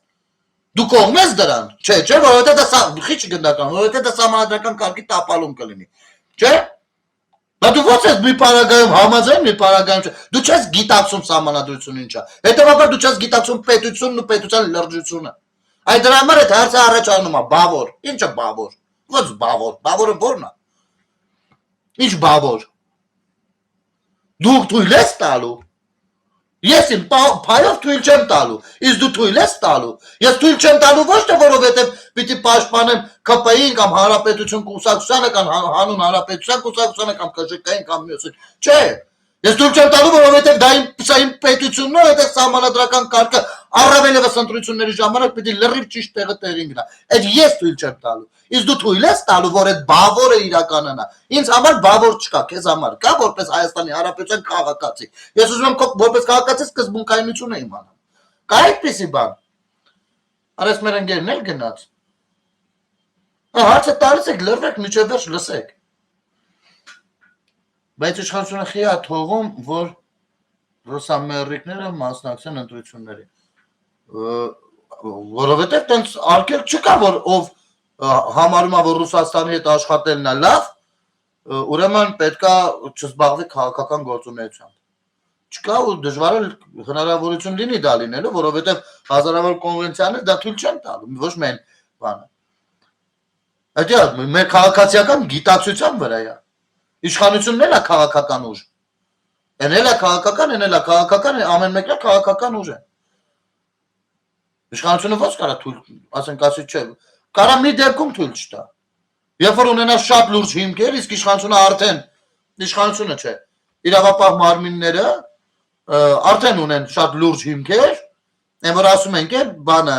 դու կողմ ես դրան, չէ, որովհետև դա խիչ գնդական, որովհետև դա սահմանադրական կարգի տապալում կլինի, չէ, Բա դու ո՞նց ես մի պարագայում համաձայն, մի պարագայում չէ։ Դու չես գիտակցում սահմանադրությունը ինչա։ Հետևաբար դու չես գիտակցում պետությունն ու պետության լրջությունը։ Այդ դրա համար այդ հարցը առաջանում է բավոր։ Ինչը բավոր։ Ո՞նց բավոր։ Բավորը ո՞րն է։ Ինչ բավոր։ Դու թույլ ես տալու։ Ես իմ փայով թույլ չեմ տալու։ Իսկ դու թույլ ես տալու։ Ես թույլ չեմ տալու ոչ թե որովհետև պիտի պաշտպանեմ ԿՊԻ-ին կամ Հանրապետություն կուսակցությանը կամ հանուն Հանրապետության կուսակցությանը կամ ԿԺԿ-ին կամ մյուսին։ Չէ։ Ես թույլ չեմ տալու որովհետև դա իմ պետությունն է, այդ սահմանադրական կարգը առավելևս ընտրությունների ժամանակ պիտի լրիվ ճիշտ տեղը տեղին գնա։ Այդ ես թույլ չեմ տալու։ Իսկ դու թույլ ես տալու, որ այդ բավորը իրականանա։ Ինձ համար բավոր չկա, քեզ համար կա որպես Հայաստանի Հանրապետության քաղաքացի։ Ես ուզում եմ որպես քաղաքացի սկզբունքայնությունը իմանամ։ Կա այդպիսի բան։ Արես մեր ընկերն էլ գնաց։ Հարցը տալիս եք լրվեք միջև վերջ լսեք։ Բայց իշխանությունը խի է թողում, որ ռուսամերիկները մասնակցեն ընտրությունների։ Որովհետև տենց արկել չկա, որ ով համարում է, որ Ռուսաստանի հետ աշխատելն է լավ, ուրեմն պետքա չզբաղվի քաղաքական գործունեությամբ։ Չկա ու դժվար է հնարավորություն լինի դա լինելու, որովհետև հազարավոր կոնվենցիաներ դա թույլ չեն տալու, ոչ միայն բանը։ Այդյա մեր քաղաքացիական գիտակցության վրա է։ Իշխանությունն էլ է քաղաքական ուժ։ Են էլ է քաղաքական, ամեն մեկն է քաղաքական ուժ է։ Իշխանությունը ո՞նց կարա թույլ, ասենք ասի չէ, կարա մի դեպքում թույլ չտա։ Երբ որ ունենա շատ լուրջ հիմքեր, իսկ իշխանությունը արդեն, իշխանությունը չէ, իրավապահ մարմինները արդեն ունեն շատ լուրջ հիմքեր, են որ ասում ենք է բանը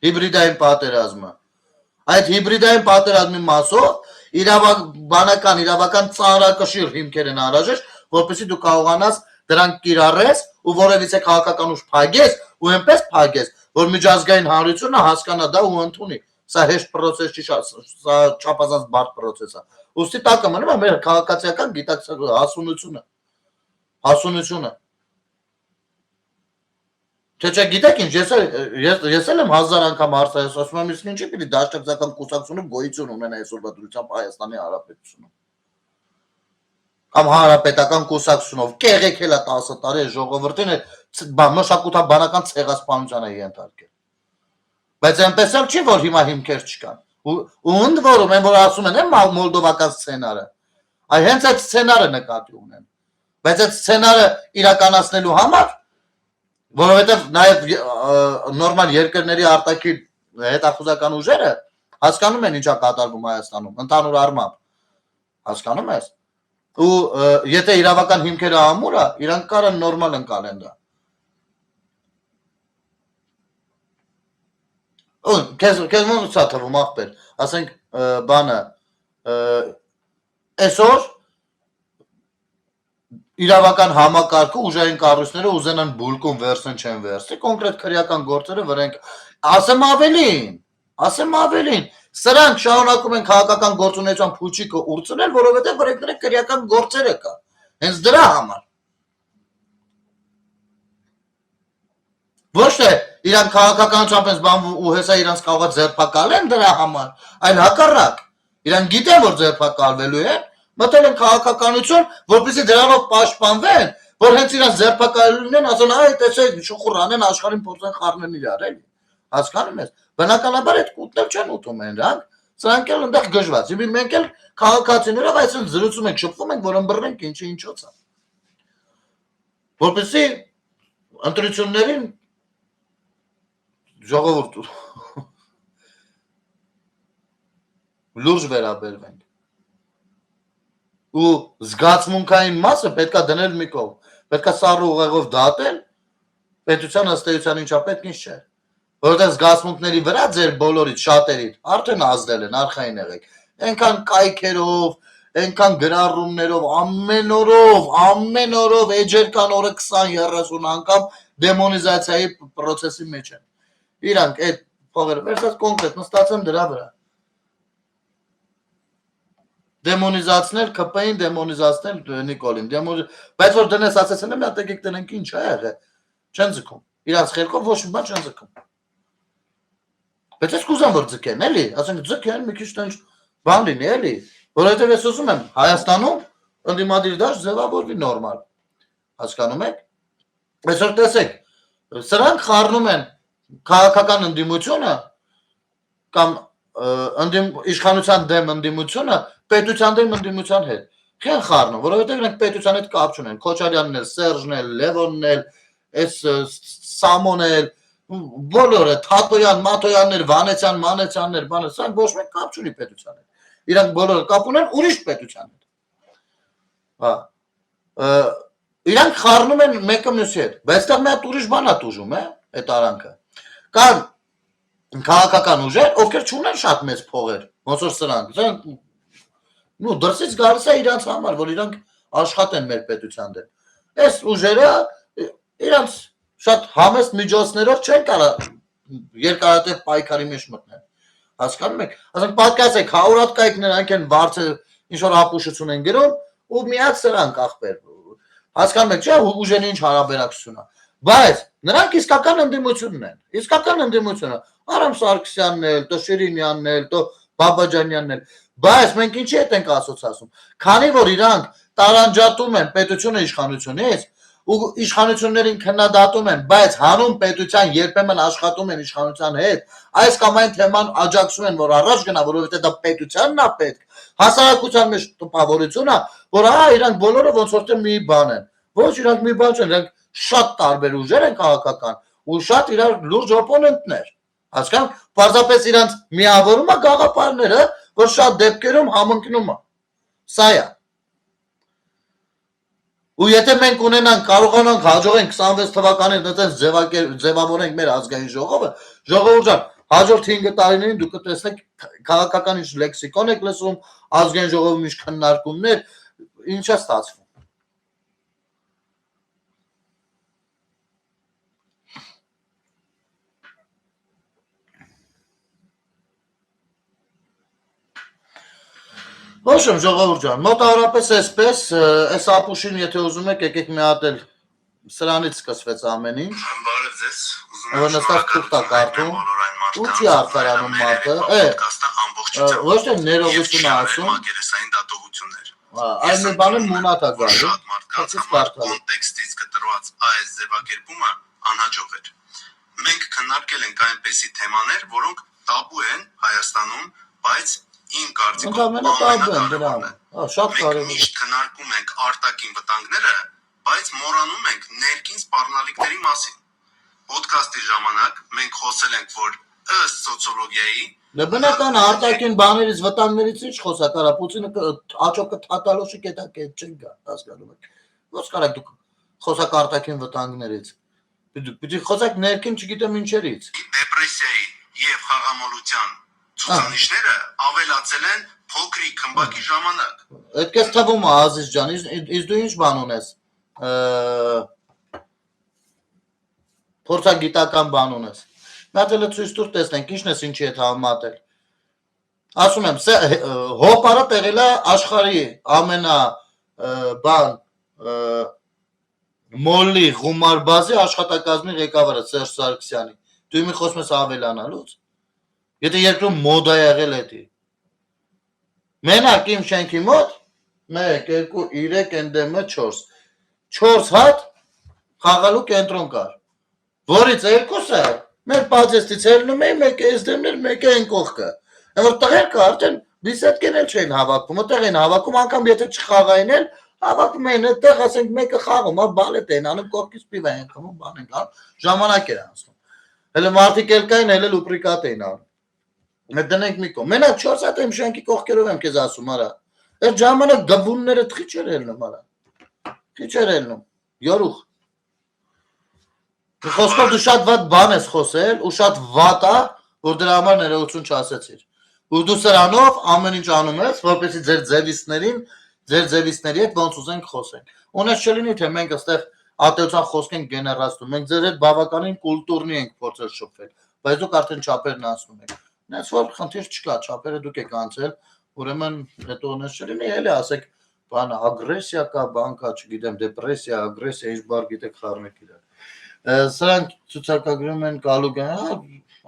հիբրիդային պատերազմը։ Այդ հիբրիդային պատերազմի մասով իրավական ծանրակշիռ հիմքեր են անհրաժեշտ, որպեսզի դու կարողանաս դրանք կիրառես ու որևիցե քաղաքական ուժ փակես ու այնպես փակես, որ միջազգային հանրությունը հասկանա դա ու ընդունի։ Սա հեշտ process չի, սա չափազանց բարդ process է։ Ուստի տակը մնում է մեր քաղաքացիական գիտակցությունը, հասունությունը։ Թե չէ գիտեք ինչ, ես էլ եմ 1000 անգամ հարցրել, ասում եմ իսկ ինչի պիտի դաշնակցական կուսակցությունը գոյություն ունենա այսօրվա դրությամբ Հայաստանի Հանրապետությունում։ Կամ հանրապետական կուսակցությունով կեղեքել է 10 տարի ժողովրդին մշակութաբանական ցեղասպանության է ենթարկել։ Բայց այնպես էլ չի, որ հիմա հիմքեր չկան։ Ու ընդ որում են որ ասում են մոլդովական սցենարը։ Այ հենց այդ սցենարը նկատի ունեն։ Բայց այդ սցենարը իրականացնելու համար, որովհետև նաև նորմալ երկրների արտաքին հետախուզական ուժերը հասկանում են ինչա կատարվում Հայաստանում, ընդհանուր առմամբ։ Հասկանում ես։ Ու եթե իրավական հիմքերը ամուր է, իրանք կարան նորմալ ընկալեն դա։ Քեզ ոնց է թվում ախպեր, ասենք բանը այսօր իրավական համակարգը ուժային կառույցները ուզենան բուլկում վերցնեն չեն վերցնի, կոնկրետ քրեական գործերը վրենք, ասեմ ավելին, սրանք շարունակում են քաղաքական գործունեության փուչիկը ուրցնել, որովհետև վրենքները քրեական գործերը կա, հենց դրա համար։ Ոչ թե իրանք քաղաքականությամբ են զբաղվում ու հեսա իրանք կարող է ձերբակալեն դրա համար, այլ հակառակ, իրանք գիտեն, որ ձերբակալվելու են, մտել են քաղաքականություն, որպեսզի դրանով պաշտպանվեն, որ հենց իրանք ձերբակալելուն են, ասեն, այ տեսեք, շուխուր անեն, աշխարհին փորձեն խառնել իրար, էլի։ Հասկանում ես։ Բնականաբար այդ կուտնել չեն ուտում են դրանք, սրանք էլ այնտեղ գժված։ Հիմա մենք էլ քաղաքացիներով այսօր զրուցում ենք, շփվում ենք, որ ըմբռնենք ինչի ինչոց է։ Որպեսզի ընտրություններին ժողովուրդ լուրջ վերաբերվենք։ Ու զգացմունքային մասը պետքա դնել մի կողմ, պետքա սառը ուղեղով դատել, պետության ըստ էության ինչա պետք ինչ չէ։ Որովհետև զգացմունքների վրա ձեր բոլորից շատերից արդեն ազդել են, արխային եղեք։ Այնքան կայքերով, այնքան գրառումներով, ամեն օրով էջեր կան օրը 20-30 անգամ դեմոնիզացիայի process-ի մեջ են։ Իրանք այդ փողերը վերցած կոնկրետ նստած են դրա վրա։ Դեմոնիզացնել ԿՊ-ին, դեմոնիզացնել Նիկոլին, բայց որ դնես ասեցին եմ, հատ եկեք տնենք ինչ է եղել։ Չեն ձգում։ Իրանց խելքով ոչ մի բան չեն ձգում։ Բայց ես կուզեմ որ ձգեն, էլի, ասենք ձգեն մի քիչ տենց բան լինի, էլի, որովհետև ես ուզում եմ Հայաստանում ընդդիմադիր դաշտ ձևավորվի նորմալ։ Հասկանում եք։ Այսօր տեսեք, սրանք խառնում են քաղաքական ընդդիմությունը կամ իշխանության դեմ ընդդիմությունը պետության դեմ ընդդիմության հետ։ Չեն խառնում, որովհետև նրանք պետության հետ կապ չունեն։ Քոչարյանն էլ, Սերժն էլ, Լևոնն էլ, այս Սամոնն էլ, բոլորը, Թաթոյան, Մաթոյաններ, Վանեցյան, Մանեցյաններ, բանը, սրանք ոչ մեկ կապ չունի պետության հետ։ Իրանք բոլորը կապ ունեն ուրիշ պետության հետ։ Հա։ Իրանք խառնում են մեկը մյուսի հետ, բայց դա մի հատ ուրիշ բան է դուժում, այդ արանքը։ Կան քաղաքական ուժեր, ովքեր չունեն շատ մեծ փողեր, ոնց որ սրանք, նու դրսից գալիս է իրանց համար, որ իրանք աշխատեն մեր պետության դեմ։ Այս ուժերը իրանց շատ համեստ միջոցներով չեն կարող երկարատև պայքարի մեջ մտնել։ Հասկանում եք։ Ասենք պատկասեք 100 հատ կայք նրանք են բարձր ինչ որ ապուշություն են գրում, ու միած սրանք ախպեր հասկանում եք չէ ուժերի ինչ հարաբերակցություն է բայց նրանք իսկական ընդդիմությունն են իսկական ընդդիմությունը Արամ Սարգսյանն էլ տո Շիրինյանն էլ տո Բաբաջանյանն էլ բայց մենք ինչի հետ ենք ասոցիացում քանի որ իրանք տարանջատում են պետությունը իշխանությունից ու իշխանություններին քննադատում են բայց հանուն պետության երբեմն աշխատում են իշխանության հետ այս կամ այն թեման աջակցում են որ առաջ գնա որովհետեւ դա պետությանն է պետք հասարակության մեջ տպավորությունն է որ հա իրանք բոլորը ոնց որ թե մի բան են ոչ իրանք մի բան չեն իրանք շատ տարբեր ուժեր են քաղաքական ու շատ իրար լուրջ օպոնենտներ հասկանք պարզապես իրանք միավորում է գաղափարները որ շատ դեպքերում համընկնում է սա է ու եթե մենք ունենանք կարողանանք հաջողենք 26 թվականին այդպես ձևավորենք մեր ազգային ժողովը ժողովուրդ ջան հաջորդ 5 տարիներին դուք կտեսնեք քաղաքական ինչ լեքսիկոն եք լսում ազգային ժողովի ինչ քննարկումներ ինչա ստացվում Ոչմ ժողովուրդ ջան, մոտավորապես այսպես, այս ապուշին եթե ուզում եք, եկեք մի հատ էլ սրանից սկսվեց ամեն ինչ։ Բարև ձեզ, ուզում եմ նստած թուղթ կարդում։ Ու չի արդարանում մարդը, ոչ թե ներողություն է ասում։ Մակերեսային դատողություններ։ Այս մի բանը մունատ է գալու։ Շատ մարդկանց համար կոնտեքստից կտրված այս ձևակերպումը անհաջող էր։ Մենք քննարկել ենք այնպիսի թեմաներ, որոնք տաբու են Հայաստանում, բայց Իմ կարծիքով ամենակարևորն է։ Շատ կարևոր։ Միշտ քննարկում ենք արտաքին վտանգները, բայց մոռանում ենք ներքին սպառնալիքների մասին։ Պոդքասթի ժամանակ մենք խոսել ենք, որ ըստ սոցիոլոգիայի Դե բնական արտաքին բաներից վտանգներից ինչ խոսակ արա Պուտինը աճոկը թատալոշի կետակետ չեն գա, հասկանում եք։ Ոնց կարեք դուք խոսակ արտաքին վտանգներից։ Պիտի խոսակ ներքին չգիտեմ ինչերից։ Դեպրեսիայի եւ խաղամոլության ցուցանիշները ավելացել են փոքրիկ խմբակի ժամանակ։ Այդպես թվում է Ազիզ ջան, իսկ դու ինչ բան ունես։ Փորձագիտական բան ունես։ Նատելը ցույց տուր տեսնենք ինչն է ինչի հետ համատել։ Ասում եմ, հոպարը տեղել է աշխարհի ամենա բան մոլի գումարբազի աշխատակազմի ղեկավարը Սերժ Սարգսյանի։ Դու մի խոսում ես ավելանալուց։ Եթե երկրում մոդա եղել է դի։ Մենակ իմ շենքի մոտ 1 2 3 ընդդեմը 4 4 հատ խաղալու կենտրոն կար։ Որից երկուսը մեր բաժեստից ելնում էին, մեկը այս դեմներ, մեկը այն կողքը։ Որ տղերքը արդեն բիսեդկեն էլ չէին հավաքում, այդտեղ են հավաքում, անգամ եթե չխաղային էլ հավաքում էին, այդտեղ ասենք մեկը խաղում, բալետ են անում, կողքից պիվ են խմում, բան են անում, ժամանակ էր անցնում։ Հələ մարդիկ էլ կային, հələ լուպրիկատ էին անում։ Այդ դնենք մի կողմ։ Մենակ 4 հատ եմ շենքի կողքերով եմ քեզ ասում, արա։ Այդ ժամանակ գբունները թխի չեր ելնում, արա։ Քիչ էր ելնում։ Յորուխ։ Խոսքով դու շատ վատ բան ես խոսել ու շատ վատ է, որ դրա համար ներողություն չասեցիր։ Ու դու սրանով ամեն ինչ անում ես, որպեսզի ձեր ձևիստների հետ ոնց ուզենք խոսենք։ Ունես չլինի թե մենք այստեղ ատելության խոսք ենք գեներացնում։ Մենք ձեր հետ բավականին կուլտուրնի ենք փորձել շփվել, բայց դուք արդեն չափերն անցնում եք։ Նես որ խնդիր չկա, չափերը դուք եք անցել, ուրեմն հետո ունես չլինի, էլի ասեք, բան ագրեսիա կա, բան կա, չգիտեմ, դեպրեսիա, ագրեսիա, ինչ բառ գիտեք խառնեք իրար։ Սրանք ցուցակագրում են Կալուգյանը,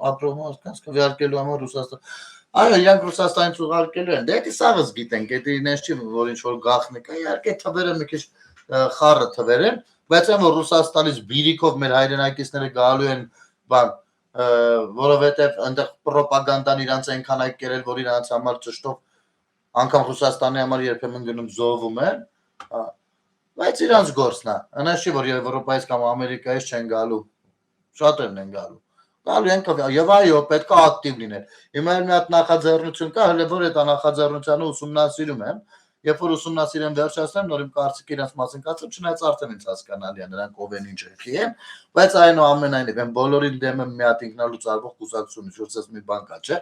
ապրոմ մարդկանց քվեարկելու համար Ռուսաստան։ Այո, իրանք Ռուսաստանից ուղարկելու են։ Դե դա սաղս գիտենք, դա ինձ չի որ ինչ որ գախնիկ է, իհարկե թվերը մի քիչ խառը թվեր են, բայց այն որ Ռուսաստանից բիրիկով մեր հայրենակիցները գալու են, բան, որովհետև այնտեղ ռոպագանդան իրանց այնքան այ կերել, որ իրանց համար ճշտով անգամ Ռուսաստանի համար երբեմն գնում զոհվում են, բայց իրանց գործն է։ Այնպես չի որ Եվրոպայից կամ Ամերիկայից չեն գալու։ Շատերն են գալու։ Գալու են եւ այո, պետք է ակտիվ լինել։ Հիմա էլ մի հատ նախաձեռնություն կա, հələ որ այդ նախաձեռնությունը ուսումնասիրում եմ, երբ որ ուսումնասիրեմ վերջացնեմ, նոր իմ կարծիքը իրաց մասին կացեմ, չնայած արդեն ինձ հասկանալի է նրանք ով են ինչ եկի են, բայց այնուամենայնիվ են բոլորին դեմ եմ մի հատ ինքնալուծ արվող կուսակցություն, շուրջ մի բան կա, չէ։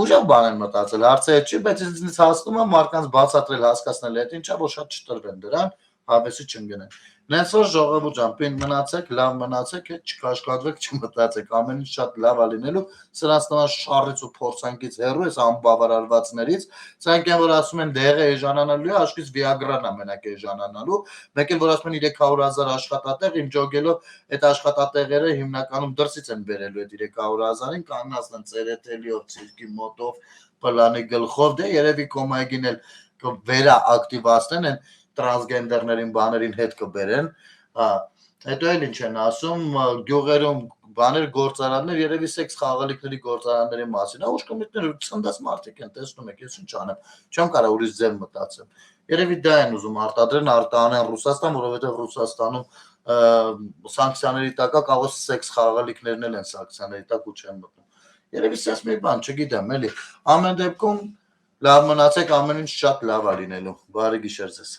Ուժեղ բան են մտածել, հարցը այդ չի, բայց ինձ հասնում է մարդկանց բացատրել, հասկացնել այդ ինչա, որ շատ չտրվեն դրան, հավեսի չընկնեն։ Նենց որ ժողովուրդ ջան, պին մնացեք, լավ մնացեք, հետ չկաշկադվեք, չմտածեք, ամեն ինչ շատ լավ է լինելու, սրանց նման շարից ու փորձանքից հեռու ես անբավարարվածներից, սրանք են որ ասում են դեղը էժանանալու է, աշկից Viagra-ն է մենակ էժանանալու, մեկ էլ որ ասում են 300,000 աշխատատեղ, իմ ջոգելով այդ աշխատատեղերը հիմնականում դրսից են բերելու այդ 300,000-ին, կաննածն են ծերետելիով, ցիրկի մոտով, պլանի գլխով, դե երևի կոմայգին էլ վերաակտիվացնեն են տրանսգենդերներին բաներին հետ կբերեն, հետո էլ ինչ են ասում, գյուղերում բաներ գործարաններ, երևի սեքս խաղալիքների գործարանների մասին, ուշ կմիտներ ցնդած մարդիկ են, տեսնում եք, ես ինչ անեմ, չեմ կարող ուրիշ ձև մտածեմ, երևի դա են ուզում արտադրեն, արտահանեն Ռուսաստան, որովհետև Ռուսաստանում սանկցիաների տակ է, կարող սեքս խաղալիքներն էլ են սանկցիաների տակ ու չեն մտնում, երևի սենց մի բան, չգիտեմ, էլի, ամեն դեպքում լավ մնացեք, ամեն ինչ շատ լավ է լինելու, բարի գիշեր ձեզ